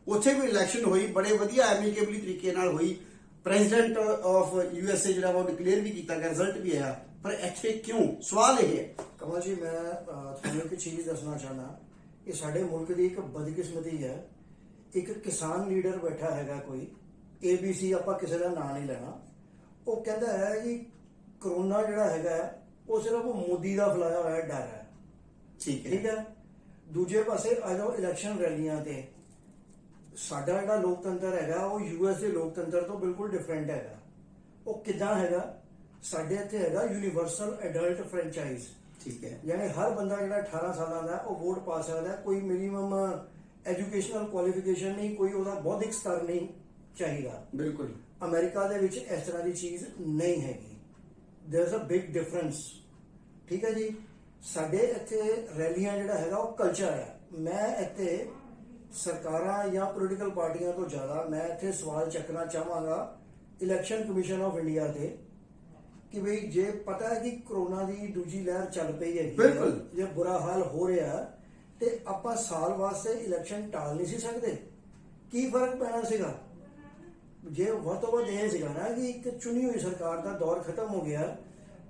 ਉੱਥੇ ਵੀ ਇਲੈਕਸ਼ਨ ਹੋਈ, ਬੜੇ ਵਧੀਆ ਐਮੀਕੇਬਲੀ ਤਰੀਕੇ ਨਾਲ ਹੋਈ। ਪ੍ਰੈਜ਼ੀਡੈਂਟ ਆਫ USA ਜਿਹੜਾ ਉਹ ਡਿਕਲੇਅਰ ਵੀ ਕੀਤਾ ਗਿਆ, ਰਿਜ਼ਲਟ ਵੀ ਆਇਆ। ਪਰ ਇੱਥੇ ਕਿਉਂ? ਸਵਾਲ ਇਹ ਹੈ। ਕਮਲ ਜੀ, ਮੈਂ ਤੁਹਾਨੂੰ ਇੱਕ ਚੀਜ਼ ਦੱਸਣਾ ਚਾਹੁੰਦਾ, ਇਹ ਸਾਡੇ ਮੁਲਕ ਦੀ ਇੱਕ ਬਦਕਿਸਮਤੀ ਹੈ। ਇੱਕ ਕਿਸਾਨ ਲੀਡਰ ਬੈਠਾ ਹੈਗਾ ਕੋਈ, ABC, ਆਪਾਂ ਕਿਸੇ ਦਾ ਨਾਂ ਨਹੀਂ ਲੈਣਾ, ਉਹ ਕਹਿੰਦਾ ਹੈ ਕਿ ਕਰੋਨਾ ਜਿਹੜਾ ਹੈਗਾ ਉਹ ਸਿਰਫ ਮੋਦੀ ਦਾ ਫੈਲਾਇਆ ਹੋਇਆ ਡਰ ਹੈ। ਠੀਕ ਹੈ। ਦੂਜੇ ਪਾਸੇ ਆ ਜਾਓ ਇਲੈਕਸ਼ਨ ਰੈਲੀਆਂ ਤੇ, ਸਾਡਾ ਜਿਹੜਾ ਲੋਕਤੰਤਰ ਹੈਗਾ ਉਹ US ਦੇ ਲੋਕਤੰਤਰ ਤੋਂ ਬਿਲਕੁਲ ਡਿਫਰੈਂਟ ਹੈਗਾ। ਉਹ ਕਿੱਦਾਂ ਹੈਗਾ? ਸਾਡੇ ਇੱਥੇ ਹੈਗਾ ਯੂਨੀਵਰਸਲ ਐਡਲਟ ਫਰੈਂਚਾਈਜ਼। ਠੀਕ ਹੈ, ਯਾਨੀ ਹਰ ਬੰਦਾ ਜਿਹੜਾ 18 ਸਾਲਾਂ ਦਾ ਉਹ ਵੋਟ ਪਾ ਸਕਦਾ। ਕੋਈ ਮਿਨੀਮਮ ਐਜੂਕੇਸ਼ਨਲ ਕੁਆਲੀਫਿਕੇਸ਼ਨ ਨਹੀਂ, ਕੋਈ ਉਹਦਾ ਬੌਧਿਕ ਸਤਰ ਨਹੀਂ ਚਾਹੀਦਾ। ਬਿਲਕੁਲ। ਅਮਰੀਕਾ ਦੇ ਵਿੱਚ ਇਸ ਤਰ੍ਹਾਂ ਦੀ ਚੀਜ਼ ਨਹੀਂ ਹੈਗੀ। ਦੇयर इज ਅ ਬਿਗ ਡਿਫਰੈਂਸ। ਠੀਕ ਹੈ ਜੀ। ਸਾਡੇ ਇੱਥੇ ਰੈਲੀਆਂ ਜਿਹੜਾ ਹੈਗਾ ਉਹ ਕਲਚਰ ਹੈ। ਮੈਂ ਇੱਥੇ ਸਰਕਾਰਾਂ ਜਾਂ ਪੋਲੀਟੀਕਲ ਪਾਰਟੀਆਂ ਤੋਂ ਜ਼ਿਆਦਾ ਮੈਂ ਇੱਥੇ ਸਵਾਲ ਚੱਕਣਾ ਚਾਹਾਂਗਾ ਇਲੈਕਸ਼ਨ ਕਮਿਸ਼ਨ ਆਫ ਇੰਡੀਆ ਤੇ ਕਿ ਬਈ ਜੇ ਪਤਾ ਹੈ ਕਿ ਕਰੋਨਾ ਦੀ ਦੂਜੀ ਲਹਿਰ ਚੱਲ ਪਈ ਹੈ, ਬਿਲਕੁਲ ਜੇ ਬੁਰਾ ਹਾਲ ਹੋ ਰਿਹਾ ਤੇ ਆਪਾਂ ਸਾਲ ਵਾਸਤੇ ਇਲੈਕਸ਼ਨ ਟਾਲ ਨਹੀਂ ਸੀ ਸਕਦੇ। ਕੀ ਫਰਕ ਪੈਣਾ ਸੀਗਾ? ਜੇ ਵੱਧ ਤੋਂ ਵੱਧ ਇਹ ਸੀਗਾ ਨਾ ਕਿ ਇੱਕ ਚੁਣੀ ਹੋਈ ਸਰਕਾਰ ਦਾ ਦੌਰ ਖਤਮ ਹੋ ਗਿਆ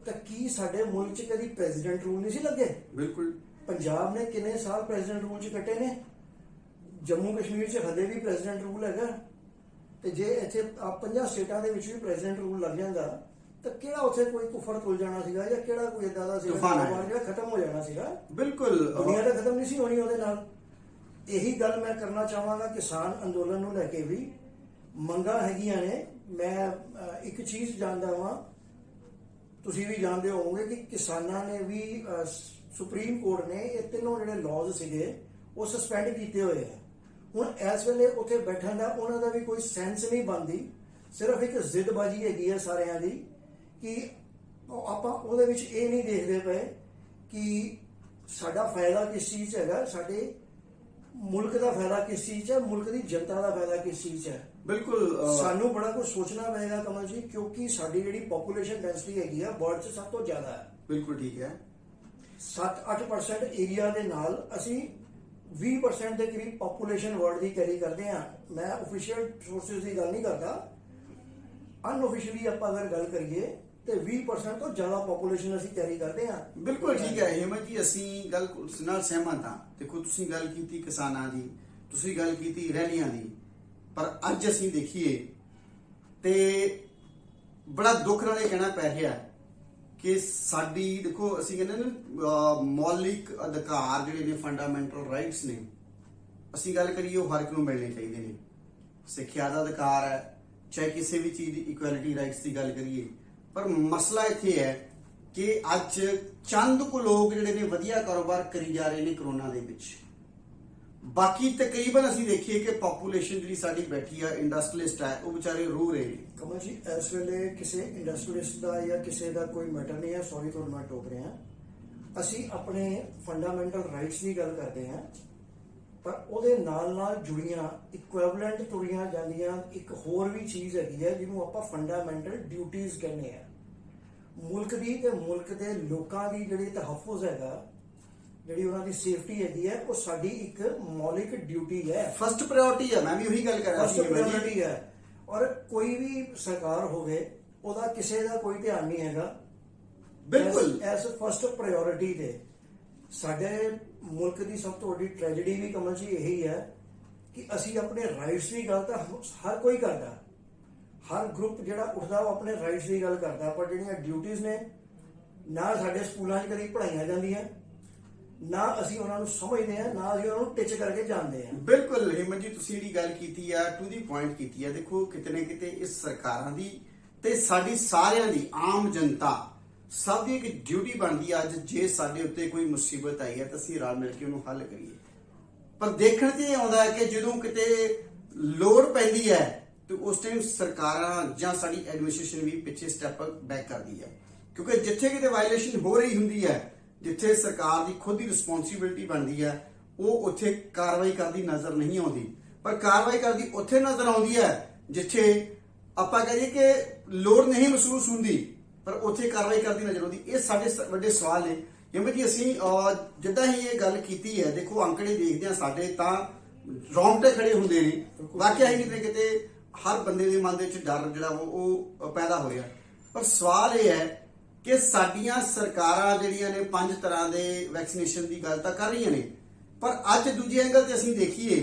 ਤਾਂ ਕੀ ਸਾਡੇ ਮੁਲਕ 'ਚ ਕਦੀ ਪ੍ਰੈਜ਼ੀਡੈਂਟ ਰੂਲ ਨਹੀਂ ਸੀ ਲੱਗੇ? ਬਿਲਕੁਲ। ਪੰਜਾਬ ਨੇ ਕਿੰਨੇ ਸਾਲ ਪ੍ਰੈਜ਼ੀਡੈਂਟ ਰੂਲ 'ਚ ਕੱਟੇ ਨੇ। ਜੰਮੂ ਕਸ਼ਮੀਰ 'ਚ ਹਲੇ ਵੀ ਪ੍ਰੈਜ਼ੀਡੈਂਟ ਰੂਲ ਹੈਗਾ। ਤੇ ਜੇ ਇੱਥੇ 50 ਸਟੇਟਾਂ ਦੇ ਵਿੱਚ ਵੀ ਪ੍ਰੈਜ਼ੀਡੈਂਟ ਰੂਲ ਲੱਗ ਜਾਂਦਾ ਤਾਂ ਕਿਹੜਾ ਉੱਥੇ ਕੋਈ ਕੁਫਰ ਤੁਲ ਜਾਣਾ ਸੀਗਾ ਜਾਂ ਕਿਹੜਾ ਕੋਈ ਏਦਾਂ ਦਾ ਸੀਗਾ ਜਿਹੜਾ ਖਤਮ ਹੋ ਜਾਣਾ ਸੀਗਾ? ਬਿਲਕੁਲ। ਦੁਨੀਆ ਤਾਂ ਖਤਮ ਨਹੀਂ ਸੀ ਹੋਣੀ ਉਹਦੇ ਨਾਲ। ਇਹੀ ਗੱਲ ਮੈਂ ਕਰਨਾ ਚਾਹਾਂਗਾ ਕਿਸਾਨ ਅੰਦੋਲਨ ਨੂੰ ਲੈ ਕੇ ਵੀ ਮੰਗਾਂ ਹੈਗੀਆਂ ਨੇ। ਮੈਂ ਇੱਕ ਚੀਜ਼ ਜਾਣਦਾ ਹਾਂ, ਤੁਸੀਂ ਵੀ ਜਾਣਦੇ ਹੋਵੋਗੇ ਕਿ ਕਿਸਾਨਾਂ ਨੇ ਵੀ ਸੁਪਰੀਮ ਕੋਰਟ ਨੇ ਇਹ ਤਿੰਨੋਂ ਜਿਹੜੇ ਲਾਜ਼ ਸੀਗੇ ਉਹ ਸਸਪੈਂਡ ਕੀਤੇ ਹੋਏ ਆ। ਹੁਣ ਇਸ ਵੇਲੇ ਉੱਥੇ ਬੈਠਣ ਦਾ ਉਹਨਾਂ ਦਾ ਵੀ ਕੋਈ ਸੈਂਸ ਨਹੀਂ ਬਣਦੀ, ਸਿਰਫ ਇੱਕ ਜ਼ਿੱਦਬਾਜ਼ੀ ਹੈਗੀ ਹੈ ਸਾਰਿਆਂ ਦੀ ਕਿ ਆਪਾਂ ਉਹਦੇ ਵਿੱਚ ਇਹ ਨਹੀਂ ਦੇਖਦੇ ਪਏ ਕਿ ਸਾਡਾ ਫਾਇਦਾ ਕਿਸ ਚੀਜ਼ 'ਚ ਹੈਗਾ, ਸਾਡੇ ਮੁਲਕ ਦਾ ਫਾਇਦਾ ਕਿਸ ਚੀਜ਼ 'ਚ ਹੈ, ਮੁਲਕ ਦੀ ਜਨਤਾ ਦਾ ਫਾਇਦਾ ਕਿਸ ਚੀਜ਼ 'ਚ ਹੈ। ਬਿਲਕੁਲ ਸਾਨੂੰ ਬੜਾ ਕੁਝ ਸੋਚਣਾ ਪਏਗਾ ਕਮਲ ਜੀ, ਕਿਉਂਕਿ ਸਾਡੀ ਜਿਹੜੀ ਪੋਪੂਲੇਸ਼ਨ ਡੈਂਸਿਟੀ ਹੈਗੀ ਆ ਵਰਲਡ 'ਚ ਸਭ ਤੋਂ ਜ਼ਿਆਦਾ ਹੈ। ਬਿਲਕੁਲ ਠੀਕ ਹੈ। 7-8% ਏਰੀਆ ਦੇ ਨਾਲ ਅਸੀਂ 20% ਦੇ ਕਰੀਬ ਪੋਪੂਲੇਸ਼ਨ ਵਰਲਡ ਦੀ ਕੈਰੀ ਕਰਦੇ ਆ। ਮੈਂ ਆਫੀਸ਼ੀਅਲ ਸੋਰਸਸ ਦੀ ਗੱਲ ਨਹੀਂ ਕਰਦਾ, ਅਨਆਫੀਸ਼ੀਅਲੀ ਆਪਾਂ ਅਗਰ ਗੱਲ ਕਰੀਏ ਤੇ 20% ਤੋਂ ਜ਼ਿਆਦਾ ਪੋਪੂਲੇਸ਼ਨ ਅਸੀਂ ਕੈਰੀ ਕਰਦੇ ਆ। ਬਿਲਕੁਲ ਠੀਕ ਹੈ ਹਿੰਮਤ ਜੀ, ਅਸੀਂ ਗੱਲ ਨਾਲ ਸਹਿਮਤ ਹਾਂ। ਦੇਖੋ ਤੁਸੀਂ ਗੱਲ ਕੀਤੀ ਕਿਸਾਨਾਂ ਦੀ, ਤੁਸੀਂ ਗੱਲ ਕੀਤੀ ਰੈਲੀਆਂ ਦੀ, ਪਰ ਅੱਜ ਅਸੀਂ ਦੇਖੀਏ ਤੇ ਬੜਾ ਦੁੱਖ ਨਾਲ ਇਹ ਕਹਿਣਾ ਪੈ ਰਿਹਾ ਕਿ ਸਾਡੀ ਦੇਖੋ ਅਸੀਂ ਕਹਿੰਦੇ ਨਾ ਮੌਲਿਕ ਅਧਿਕਾਰ ਜਿਹੜੇ ਨੇ, ਫੰਡਾਮੈਂਟਲ ਰਾਈਟਸ ਨੇ, ਅਸੀਂ ਗੱਲ ਕਰੀਏ ਉਹ ਹਰ ਇੱਕ ਨੂੰ ਮਿਲਣੇ ਚਾਹੀਦੇ ਨੇ। ਸਿੱਖਿਆ ਦਾ ਅਧਿਕਾਰ ਹੈ, ਚਾਹੇ ਕਿਸੇ ਵੀ ਚੀਜ਼ ਦੀ ਇਕੁਐਲਿਟੀ ਰਾਈਟਸ ਦੀ ਗੱਲ ਕਰੀਏ, ਪਰ ਮਸਲਾ ਇੱਥੇ ਹੈ ਕਿ ਅੱਜ ਚੰਦ ਕੁ ਲੋਕ ਜਿਹੜੇ ਨੇ ਵਧੀਆ ਕਾਰੋਬਾਰ ਕਰੀ ਜਾ ਰਹੇ ਨੇ ਕਰੋਨਾ ਦੇ ਵਿੱਚ। ਬਾਕੀ ਤਕਰੀਬਨ ਅਸੀਂ ਦੇਖੀਏ ਕਿ ਪੋਪੂਲੇਸ਼ਨ ਜਿਹੜੀ ਸਾਡੀ ਬੈਠੀ ਆ, ਇੰਡਸਟਰੀਲਿਸਟ ਹੈ, ਉਹ ਵਿਚਾਰੇ ਰੋ ਰਹੇ ਨੇ। ਕਮਲ ਜੀ ਇਸ ਵੇਲੇ ਕਿਸੇ ਇੰਡਸਟਰੀਲਿਸਟ ਦਾ ਜਾਂ ਕਿਸੇ ਦਾ ਕੋਈ ਮੈਟਰ ਨਹੀਂ ਹੈ, ਸੌਰੀ ਤੁਹਾਨੂੰ ਮੈਂ ਟੋਕ ਰਿਹਾ। ਅਸੀਂ ਆਪਣੇ ਫੰਡਾਮੈਂਟਲ ਰਾਈਟਸ ਦੀ ਗੱਲ ਕਰਦੇ ਹਾਂ, ਪਰ ਉਹਦੇ ਨਾਲ ਨਾਲ ਜੁੜੀਆਂ ਇਕੁਇਵਲੈਂਟ ਤੁਰੀਆਂ ਜਾਂਦੀਆਂ ਇੱਕ ਹੋਰ ਵੀ ਚੀਜ਼ ਹੈਗੀ ਹੈ ਜਿਹਨੂੰ ਆਪਾਂ ਫੰਡਾਮੈਂਟਲ ਡਿਊਟੀਜ਼ ਕਹਿੰਦੇ ਆ। ਮੁਲਕ ਦੀ ਤੇ ਮੁਲਕ ਦੇ ਲੋਕਾਂ ਦੀ ਜਿਹੜੀ ਤਹੱਫੁਜ਼ ਹੈਗਾ, ਜਿਹੜੀ ਉਹਨਾਂ ਦੀ ਸੇਫਟੀ ਹੈਗੀ ਹੈ, ਉਹ ਸਾਡੀ ਇੱਕ ਮੌਲਿਕ ਡਿਊਟੀ ਹੈ, ਫਸਟ ਪ੍ਰਾਇੋਰਟੀ ਹੈ। ਮੈਂ ਵੀ ਉਹੀ ਗੱਲ ਕਰ ਰਿਹਾ ਸੀ। ਫਸਟ ਪ੍ਰਾਇੋਰਟੀ ਹੈ। ਔਰ ਕੋਈ ਵੀ ਸਰਕਾਰ ਹੋਵੇ ਉਹਦਾ ਕਿਸੇ ਦਾ ਕੋਈ ਧਿਆਨ ਨਹੀਂ ਹੈਗਾ। ਬਿਲਕੁਲ ਐਸ ਫਸਟ ਪ੍ਰਾਇੋਰਟੀ ਦੇ ਸਾਡੇ ਮੁਲਕ ਦੀ ਸਭ ਤੋਂ ਵੱਡੀ ਟ੍ਰੈਜੇਡੀ ਵੀ ਕਮਲ ਜੀ ਇਹੀ ਹੈ ਕਿ ਅਸੀਂ ਆਪਣੇ ਰਾਈਟਸ ਦੀ ਗੱਲ ਤਾਂ ਹਰ ਕੋਈ ਕਰਦਾ, ਹਰ ਗਰੁੱਪ ਜਿਹੜਾ ਉੱਠਦਾ ਉਹ ਆਪਣੇ ਰਾਈਟਸ ਦੀ ਗੱਲ ਕਰਦਾ, ਪਰ ਜਿਹੜੀਆਂ ਡਿਊਟੀਆਂ ਨੇ ਨਾ ਸਾਡੇ ਸਕੂਲਾਂ 'ਚ ਕਦੀ ਪੜ੍ਹਾਈਆਂ ਜਾਂਦੀਆਂ, ਨਾ ਅਸੀਂ ਉਹਨਾਂ ਨੂੰ ਸਮਝਦੇ ਆ, ਨਾ ਅਸੀਂ ਉਹਨਾਂ ਨੂੰ ਟਿਚ ਕਰਕੇ ਜਾਣਦੇ ਆ। ਬਿਲਕੁਲ ਹਿੰਮਤ ਜੀ, ਤੁਸੀਂ ਜਿਹੜੀ ਗੱਲ ਕੀਤੀ ਆ ਟੂ ਦੀ ਪੁਆਇੰਟ ਕੀਤੀ ਆ। ਦੇਖੋ ਕਿਤੇ ਨਾ ਕਿਤੇ ਇਸ ਸਰਕਾਰਾਂ ਦੀ ਤੇ ਸਾਡੀ ਸਾਰਿਆਂ ਦੀ, ਆਮ ਜਨਤਾ ਸਭ ਦੀ ਇੱਕ ਡਿਊਟੀ ਬਣਦੀ ਆ ਅੱਜ, ਜੇ ਸਾਡੇ ਉੱਤੇ ਕੋਈ ਮੁਸੀਬਤ ਆਈ ਹੈ ਤਾਂ ਅਸੀਂ ਰਲ ਮਿਲ ਕੇ ਉਹਨੂੰ ਹੱਲ ਕਰੀਏ। ਪਰ ਦੇਖਣ 'ਚ ਇਹ ਆਉਂਦਾ ਹੈ ਕਿ ਜਦੋਂ ਕਿਤੇ ਲੋੜ ਪੈਂਦੀ ਹੈ ਤੇ ਉਸ ਟਾਈਮ ਸਰਕਾਰਾਂ ਜਾਂ ਸਾਡੀ ਐਡਮਿਨਿਸਟ੍ਰੇਸ਼ਨ ਵੀ ਪਿੱਛੇ ਸਟੈਪ ਬੈਕ ਕਰਦੀ ਹੈ, ਕਿਉਂਕਿ ਜਿੱਥੇ ਕਿਤੇ ਵਾਇਲੇਸ਼ਨ ਹੋ ਰਹੀ ਹੁੰਦੀ ਹੈ, ਜਿੱਥੇ ਸਰਕਾਰ ਦੀ ਖੁਦ ਦੀ ਰਿਸਪੌਂਸਿਬਿਲਟੀ ਬਣਦੀ ਹੈ, ਉਹ ਉੱਥੇ ਕਾਰਵਾਈ ਕਰਦੀ ਨਜ਼ਰ ਨਹੀਂ ਆਉਂਦੀ। ਪਰ ਕਾਰਵਾਈ ਕਰਦੀ ਉੱਥੇ ਨਜ਼ਰ ਆਉਂਦੀ ਹੈ ਜਿੱਥੇ ਆਪਾਂ ਕਹੀਏ ਕਿ ਲੋੜ ਨਹੀਂ ਮਹਿਸੂਸ ਹੁੰਦੀ, ਪਰ ਉੱਥੇ ਕਾਰਵਾਈ ਕਰਦੀ ਨਜ਼ਰ ਆਉਂਦੀ। ਇਹ ਸਾਡੇ ਵੱਡੇ ਸਵਾਲ ਨੇ। ਜਿਵੇਂ ਕਿ ਅਸੀਂ ਜਿੱਦਾਂ ਹੀ ਇਹ ਗੱਲ ਕੀਤੀ ਹੈ, ਦੇਖੋ ਅੰਕੜੇ ਦੇਖਦੇ ਹਾਂ ਸਾਡੇ ਤਾਂ ਰੌਂਗਟੇ ਖੜੇ ਹੁੰਦੇ ਨੇ। ਵਾਕਿਆ ਹੀ ਕਿਤੇ ਕਿਤੇ ਹਰ ਬੰਦੇ ਦੇ ਮਨ ਦੇ ਵਿੱਚ ਡਰ ਜਿਹੜਾ ਉਹ ਪੈਦਾ ਹੋ ਰਿਹਾ। ਪਰ ਸਵਾਲ ਇਹ ਹੈ ਕਿ ਸਾਡੀਆਂ ਸਰਕਾਰਾਂ ਜਿਹੜੀਆਂ ਨੇ 5 ਤਰ੍ਹਾਂ ਦੇ ਵੈਕਸੀਨੇਸ਼ਨ ਦੀ ਗੱਲ ਤਾਂ ਕਰ ਰਹੀਆਂ ਨੇ, ਪਰ ਅੱਜ ਦੂਜੇ ਐਂਗਲ ਤੇ ਅਸੀਂ ਦੇਖੀਏ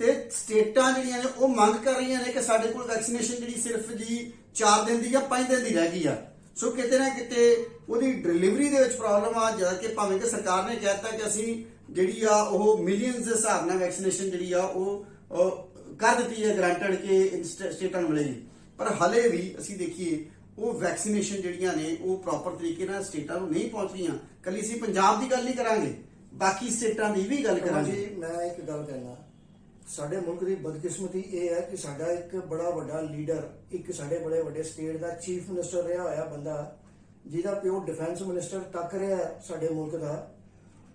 ਤੇ ਸਟੇਟਾਂ ਜਿਹੜੀਆਂ ਨੇ ਉਹ ਮੰਗ ਕਰ ਰਹੀਆਂ ਨੇ ਕਿ ਸਾਡੇ ਕੋਲ ਵੈਕਸੀਨੇਸ਼ਨ ਜਿਹੜੀ ਸਿਰਫ ਜੀ 4 ਦਿਨ ਦੀ ਜਾਂ 5 ਦਿਨ ਦੀ ਰਹਿ ਗਈ ਆ। ਸੋ ਕਿਤੇ ਨਾ ਕਿਤੇ ਉਹਦੀ ਡਿਲੀਵਰੀ ਦੇ ਵਿੱਚ ਪ੍ਰੋਬਲਮ ਆ, ਜਦ ਕਿ ਭਾਵੇਂ ਕਿ ਸਰਕਾਰ ਨੇ ਕਹਿਤਾ ਕਿ ਅਸੀਂ ਜਿਹੜੀ ਆ ਉਹ ਮਿਲੀਅਨਸ ਦੇ ਹਿਸਾਬ ਨਾਲ ਵੈਕਸੀਨੇਸ਼ਨ ਜਿਹੜੀ ਆ ਉਹ ਕਰ ਦਿੱਤੀ ਹੈ, ਗਰੰਟਡ ਕਿ ਸਟੇਟਾਂ ਨੂੰ ਮਿਲੇਗੀ, ਪਰ ਹਲੇ ਵੀ ਅਸੀਂ ਦੇਖੀਏ ਉਹ ਵੈਕਸੀਨੇਸ਼ਨ ਜਿਹੜੀਆਂ ਨੇ ਉਹ ਪ੍ਰੋਪਰ ਤਰੀਕੇ ਨਾਲ ਸਟੇਟਾਂ ਨੂੰ ਨਹੀਂ ਪਹੁੰਚ ਰਹੀਆਂ। ਕੱਲੀ ਅਸੀਂ ਪੰਜਾਬ ਦੀ ਗੱਲ ਨਹੀਂ ਕਰਾਂਗੇ, ਬਾਕੀ ਸਟੇਟਾਂ ਦੀ ਵੀ ਗੱਲ ਕਰਾਂਗੇ। ਜੀ ਮੈਂ ਇੱਕ ਗੱਲ ਕਹਿਣਾ, ਸਾਡੇ ਮੁਲਕ ਦੀ ਬਦਕਿਸਮਤੀ ਇਹ ਹੈ ਕਿ ਸਾਡਾ ਇੱਕ ਬੜਾ ਵੱਡਾ ਲੀਡਰ, ਇੱਕ ਸਾਡੇ ਬੜੇ ਵੱਡੇ ਸਟੇਟ ਦਾ ਚੀਫ ਮਿਨਿਸਟਰ ਰਿਹਾ ਹੋਇਆ ਬੰਦਾ, ਜਿਹਦਾ ਪਿਓ ਡਿਫੈਂਸ ਮਿਨਿਸਟਰ ਤੱਕ ਰਿਹਾ ਸਾਡੇ ਮੁਲਕ ਦਾ,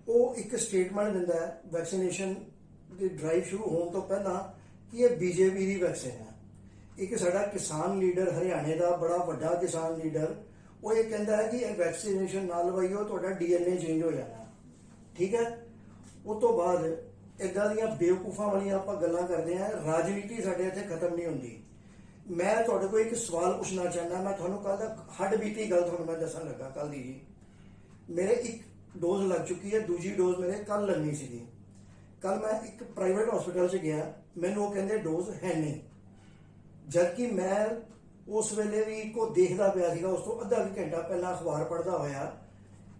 ਉਹ ਇੱਕ ਸਟੇਟਮੈਂਟ ਦਿੰਦਾ ਹੈ ਵੈਕਸੀਨੇਸ਼ਨ ਦੀ ਡਰਾਈਵ ਸ਼ੁਰੂ ਹੋਣ ਤੋਂ ਪਹਿਲਾਂ ਕਿ ਇਹ ਬੀਜੇਪੀ ਦੀ ਵੈਕਸੀਨ ਹੈ। ਇੱਕ ਸਾਡਾ ਕਿਸਾਨ ਲੀਡਰ ਹਰਿਆਣੇ ਦਾ ਬੜਾ ਵੱਡਾ ਕਿਸਾਨ ਲੀਡਰ, ਉਹ ਇਹ ਕਹਿੰਦਾ ਹੈ ਕਿ ਇਹ ਵੈਕਸੀਨੇਸ਼ਨ ਨਾਲ ਲਵਾਈਓ ਤੁਹਾਡਾ DNA ਚੇਂਜ ਹੋ ਜਾਣਾ। ਠੀਕ ਹੈ, ਉਸ ਤੋਂ ਬਾਅਦ ਇਦਾਂ ਦੀਆਂ ਬੇਵਕੂਫਾਂ ਵਾਲੀਆਂ ਆਪਾਂ ਗੱਲਾਂ ਕਰਦੇ ਹਾਂ। ਰਾਜਨੀਤੀ ਸਾਡੇ ਇੱਥੇ ਖਤਮ ਨਹੀਂ ਹੁੰਦੀ। ਮੈਂ ਤੁਹਾਡੇ ਕੋਲ ਇੱਕ ਸਵਾਲ ਪੁੱਛਣਾ ਚਾਹੁੰਦਾ। ਮੈਂ ਤੁਹਾਨੂੰ ਕੱਲ ਦਾ ਹੱਡ ਬੀਤੀ ਗੱਲ ਤੁਹਾਨੂੰ ਮੈਂ ਦੱਸਣ ਲੱਗਾ। ਕੱਲ ਦੀ ਜੀ ਮੇਰੇ ਇੱਕ ਡੋਜ਼ ਲੱਗ ਚੁੱਕੀ ਹੈ, ਦੂਜੀ ਡੋਜ਼ ਮੇਰੇ ਕੱਲ ਲੱਗਣੀ ਸੀਗੀ। ਕੱਲ ਮੈਂ ਇੱਕ ਪ੍ਰਾਈਵੇਟ ਹਸਪੀਟਲ 'ਚ ਗਿਆ, ਮੈਨੂੰ ਉਹ ਕਹਿੰਦੇ ਡੋਜ਼ ਹੈ ਨਹੀਂ, ਜਦਕਿ ਮੈਂ ਉਸ ਵੇਲੇ ਵੀ ਇੱਕੋ ਦੇਖਦਾ ਪਿਆ ਸੀਗਾ। ਉਸ ਤੋਂ ਅੱਧਾ ਘੰਟਾ ਪਹਿਲਾਂ ਅਖਬਾਰ ਪੜ੍ਹਦਾ ਹੋਇਆ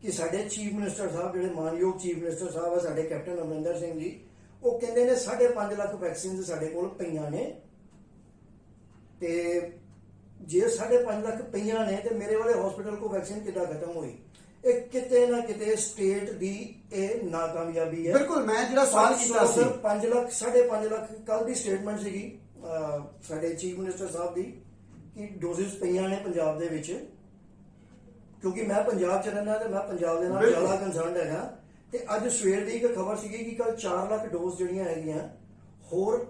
ਕਿ ਸਾਡੇ ਚੀਫ ਮਿਨਿਸਟਰ ਸਾਹਿਬ, ਜਿਹੜੇ ਮਾਨਯੋਗ ਚੀਫ ਮਿਨਿਸਟਰ ਸਾਹਿਬ ਆ ਸਾਡੇ ਕੈਪਟਨ ਅਮਰਿੰਦਰ ਸਿੰਘ ਜੀ, ਉਹ ਕਹਿੰਦੇ ਨੇ 5.5 ਲੱਖ ਵੈਕਸੀਨ ਸਾਡੇ ਕੋਲ ਪਈਆਂ ਨੇ, ਤੇ ਜੇ 5.5 ਲੱਖ ਪਈਆਂ ਨੇ ਤੇ ਮੇਰੇ ਵਾਲੇ ਹਸਪੀਟਲ ਕੋ ਵੈਕਸੀਨ ਕਿੱਦਾਂ ਖਤਮ ਹੋਈ? ਇਹ ਕਿਤੇ ਨਾ ਕਿਤੇ ਸਟੇਟ ਦੀ ਇਹ ਨਾਕਾਮਯਾਬੀ ਹੈ। ਬਿਲਕੁਲ, ਮੈਂ ਜਿਹੜਾ ਸਵਾਲ ਕੀਤਾ ਸੀ 5 ਲੱਖ 5.5 ਲੱਖ ਕੱਲ ਦੀ ਸਟੇਟਮੈਂਟ ਸੀਗੀ ਸਾਡੇ ਚੀਫ ਮਿਨਿਸਟਰ ਸਾਹਿਬ ਦੀ ਕਿ ਡੋਜ਼ਿਸ ਪਈਆਂ ਨੇ ਪੰਜਾਬ ਦੇ ਵਿੱਚ। ਕਿਉਂਕਿ ਮੈਂ ਪੰਜਾਬ 'ਚ ਰਹਿੰਦਾ ਤੇ ਮੈਂ ਪੰਜਾਬ ਦੇ ਨਾਲ ਜ਼ਿਆਦਾ ਕੰਸਰਨਡ ਹੈਗਾ। ਤੇ ਅੱਜ ਸਵੇਰ ਦੀ ਇੱਕ ਖਬਰ ਸੀਗੀ ਕਿ ਕੱਲ 4 ਲੱਖ ਡੋਜ਼ ਜਿਹੜੀਆਂ ਹੈਗੀਆਂ ਹੋਰ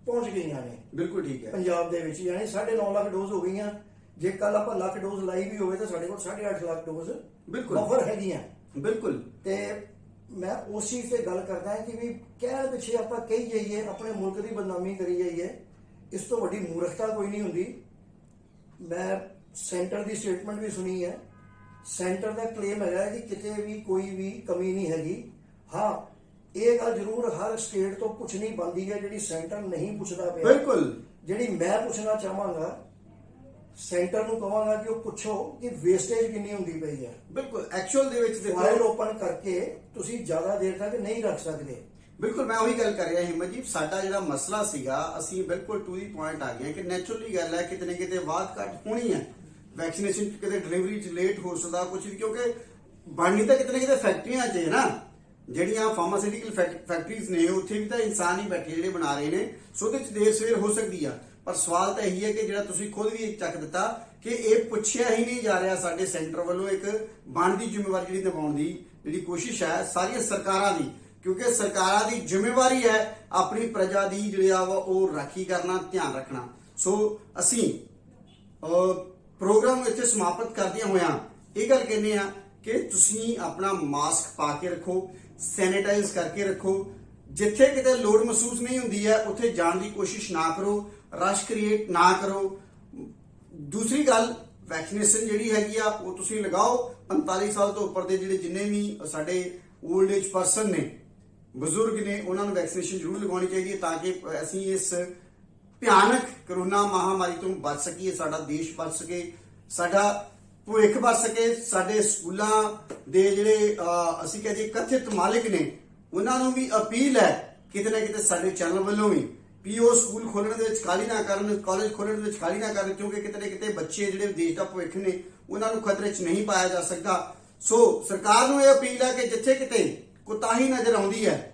ਪਹੁੰਚ ਗਈਆਂ ਨੇ ਬਿਲਕੁਲ ਠੀਕ ਹੈ। ਪੰਜਾਬ ਦੇ ਵਿੱਚ ਯਾਨੀ 9.5 ਲੱਖ ਡੋਜ਼ ਹੋ ਗਈਆਂ। ਜੇ ਕੱਲ ਆਪਾਂ ਲੱਖ ਡੋਜ਼ ਲਾਈ ਵੀ ਹੋਵੇ ਤਾਂ ਸਾਡੇ ਕੋਲ 8.5 ਲੱਖ ਡੋਜ਼ ਬਿਲਕੁਲ ਬਫਰ ਹੈਗੀਆਂ। ਬਿਲਕੁਲ। ਤੇ ਮੈਂ ਉਸ ਚੀਜ਼ ਤੇ ਗੱਲ ਕਰਦਾ ਹਾਂ ਕਿ ਵੀ ਕਹਿਣ ਪਿੱਛੇ ਆਪਾਂ ਕਹੀ ਜਾਈਏ, ਆਪਣੇ ਮੁਲਕ ਦੀ ਬਦਨਾਮੀ ਕਰੀ ਜਾਈਏ, ਇਸ ਤੋਂ ਵੱਡੀ ਮੂਰਖਤਾ ਕੋਈ ਨਹੀਂ ਹੁੰਦੀ। ਮੈਂ ਸੈਂਟਰ ਦੀ ਸਟੇਟਮੈਂਟ ਵੀ ਸੁਣੀ ਹੈ। ਸੈਂਟਰ ਦਾ ਕਲੇਮ ਹੈਗਾ ਕਿ ਕਿਤੇ ਵੀ ਕੋਈ ਵੀ ਕਮੀ ਨਹੀਂ ਹੈਗੀ। ਹਾਂ, ਇਹ ਗੱਲ ਜ਼ਰੂਰ ਹਰ ਸਟੇਟ ਤੋਂ ਪੁੱਛਣੀ ਬਣਦੀ ਹੈ ਜਿਹੜੀ ਸੈਂਟਰ ਨਹੀਂ ਪੁੱਛਦਾ ਪਿਆ। ਬਿਲਕੁਲ। ਜਿਹੜੀ ਮੈਂ ਪੁੱਛਣਾ ਚਾਹਾਂਗਾ, ਸੈਂਟਰ ਨੂੰ ਕਹਾਂਗਾ ਕਿ ਉਹ ਪੁੱਛੋ ਕਿ ਵੇਸਟੇਜ ਕਿੰਨੀ ਹੁੰਦੀ ਪਈ ਹੈ। ਬਿਲਕੁਲ। ਐਕਚੁਅਲ ਦੇ ਵਿੱਚ ਫਾਈਲ ਓਪਨ ਕਰਕੇ ਤੁਸੀਂ ਜ਼ਿਆਦਾ ਦੇਰ ਤੱਕ ਨਹੀਂ ਰੱਖ ਸਕਦੇ। ਬਿਲਕੁਲ, ਮੈਂ ਉਹੀ ਗੱਲ ਕਰ ਰਿਹਾ ਹਿੰਮਤ ਜੀ। ਸਾਡਾ ਜਿਹੜਾ ਮਸਲਾ ਸੀਗਾ, ਅਸੀਂ ਬਿਲਕੁਲ ਟੂ ਦੀ ਪੁਆਇੰਟ ਆ ਗਏ ਕਿ ਨੈਚੁਰਲੀ ਗੱਲ ਹੈ ਕਿਤੇ ਨਾ ਕਿਤੇ ਬਾਤ ਘੱਟ ਹੋਣੀ ਹੈ। ਵੈਕਸੀਨੇਸ਼ਨ ਕਿਤੇ ਡਿਲੀਵਰੀ ਚ ਲੇਟ ਹੋ ਸਕਦਾ ਕੁਝ ਵੀ, ਕਿਉਂਕਿ ਬਣਨੀ ਤਾਂ ਕਿਤੇ ਨਾ ਕਿਤੇ ਫੈਕਟਰੀਆਂ 'ਚ ਹੈ ਨਾ, ਜਿਹੜੀਆਂ ਫਾਰਮਾਸਿਊਟੀਕਲ ਫੈਕਟਰੀਜ਼ ਨੇ ਉੱਥੇ ਵੀ ਤਾਂ ਇਨਸਾਨ ਹੀ ਬੈਠੇ ਜਿਹੜੇ ਬਣਾ ਰਹੇ ਨੇ। ਸੋ ਉਹਦੇ 'ਚ ਦੇਰ ਸਵੇਰ ਹੋ ਸਕਦੀ ਆ, ਪਰ ਸਵਾਲ ਤਾਂ ਇਹੀ ਹੈ ਕਿ ਜਿਹੜਾ ਤੁਸੀਂ ਖੁਦ ਵੀ ਇੱਕ ਚੱਕ ਦਿੱਤਾ ਕਿ ਇਹ ਪੁੱਛਿਆ ਹੀ ਨਹੀਂ ਜਾ ਰਿਹਾ ਸਾਡੇ ਸੈਂਟਰ ਵੱਲੋਂ। ਇੱਕ ਬਣਦੀ ਜ਼ਿੰਮੇਵਾਰੀ ਜਿਹੜੀ ਨਿਭਾਉਣ ਦੀ ਜਿਹੜੀ ਕੋਸ਼ਿਸ਼ ਹੈ ਸਾਰੀਆਂ ਸਰਕਾਰਾਂ ਦੀ, ਕਿਉਂਕਿ ਸਰਕਾਰਾਂ ਦੀ ਜ਼ਿੰਮੇਵਾਰੀ ਹੈ ਆਪਣੀ ਪ੍ਰਜਾ ਦੀ ਜਿਹੜਾ ਵਾ ਉਹ ਰਾਖੀ ਕਰਨਾ, ਧਿਆਨ ਰੱਖਣਾ। ਸੋ ਅਸੀਂ ਪ੍ਰੋਗਰਾਮ ਨੂੰ ਇੱਥੇ ਸਮਾਪਤ ਕਰਦਿਆਂ ਹੋਇਆਂ ਇਹ ਗੱਲ ਕਹਿੰਦੇ ਆ ਕਿ ਤੁਸੀਂ ਆਪਣਾ ਮਾਸਕ ਪਾ ਕੇ ਰੱਖੋ, ਸੈਨੀਟਾਈਜ਼ ਕਰਕੇ ਰੱਖੋ। ਜਿੱਥੇ ਕਿਤੇ ਲੋੜ ਮਹਿਸੂਸ ਨਹੀਂ ਹੁੰਦੀ ਹੈ ਉੱਥੇ ਜਾਣ ਦੀ ਕੋਸ਼ਿਸ਼ ਨਾ ਕਰੋ, ਰਸ਼ ਕ੍ਰੀਏਟ ਨਾ ਕਰੋ। ਦੂਸਰੀ ਗੱਲ, ਵੈਕਸੀਨੇਸ਼ਨ ਜਿਹੜੀ ਹੈਗੀ ਆ ਉਹ ਤੁਸੀਂ ਲਗਾਓ। 45 ਸਾਲ ਤੋਂ ਉੱਪਰ ਦੇ ਜਿਹੜੇ ਜਿੰਨੇ ਵੀ ਸਾਡੇ 올ਡ ਏਜ ਪਰਸਨ ਨੇ, ਬਜ਼ੁਰਗ ਨੇ, ਉਹਨਾਂ ਨੂੰ ਵੈਕਸੀਨੇਸ਼ਨ ਜ਼ਰੂਰ ਲਗਾਉਣੀ ਚਾਹੀਦੀ ਹੈ ਤਾਂ ਕਿ ਅਸੀਂ ਇਸ ਭਿਆਨਕ ਕਰੋਨਾ ਮਹਾਮਾਰੀ ਤੋਂ ਬਚ ਸਕੀਏ, ਸਾਡਾ ਦੇਸ਼ ਬਚ ਸਕੇ, ਸਾਡਾ ਭਵਿੱਖ ਬਚ ਸਕੇ। ਸਾਡੇ ਸਕੂਲਾਂ ਦੇ ਜਿਹੜੇ ਅਸੀਂ ਕਹਿ ਦਈਏ ਕਥਿਤ ਮਾਲਿਕ ਨੇ, ਉਹਨਾਂ ਨੂੰ ਵੀ ਅਪੀਲ ਹੈ ਕਿਤੇ ਨਾ ਕਿਤੇ ਸਾਡੇ ਚੈਨਲ ਵੱਲੋਂ ਵੀ ਵੀ ਉਹ ਸਕੂਲ ਖੋਲਣ ਦੇ ਵਿੱਚ ਖਾਲੀ ਨਾ ਕਰਨ, ਕਾਲਜ ਖੋਲਣ ਦੇ ਵਿੱਚ ਖਾਲੀ ਨਾ ਕਰਨ, ਕਿਉਂਕਿ ਕਿਤੇ ਨਾ ਕਿਤੇ ਬੱਚੇ ਜਿਹੜੇ ਦੇਸ਼ ਦਾ ਭਵਿੱਖ ਨੇ ਉਹਨਾਂ ਨੂੰ ਖਤਰੇ 'ਚ ਨਹੀਂ ਪਾਇਆ ਜਾ ਸਕਦਾ। ਸੋ ਸਰਕਾਰ ਨੂੰ ਇਹ ਅਪੀਲ ਹੈ ਕਿ ਜਿੱਥੇ ਕਿਤੇ ਕੋਤਾਹੀ ਨਜ਼ਰ ਆਉਂਦੀ ਹੈ,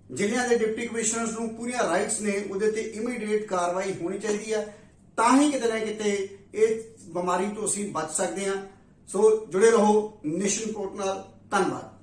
ਜ਼ਿਲ੍ਹਿਆਂ ਦੇ ਡਿਪਟੀ ਕਮਿਸ਼ਨਰਸ ਨੂੰ ਪੂਰੀਆਂ ਰਾਈਟਸ ਨੇ, ਉਹਦੇ ਤੇ ਇਮੀਡੀਏਟ ਕਾਰਵਾਈ ਹੋਣੀ ਚਾਹੀਦੀ ਹੈ, ਤਾਂ ਹੀ ਕਿਤੇ ਨਾ ਕਿਤੇ ਇਹ ਬਿਮਾਰੀ ਤੋਂ ਅਸੀਂ ਬਚ ਸਕਦੇ ਹਾਂ। ਸੋ ਜੁੜੇ ਰਹੋ ਨੇਸ਼ਨ ਰਿਪੋਰਟ ਨਾਲ। ਧੰਨਵਾਦ।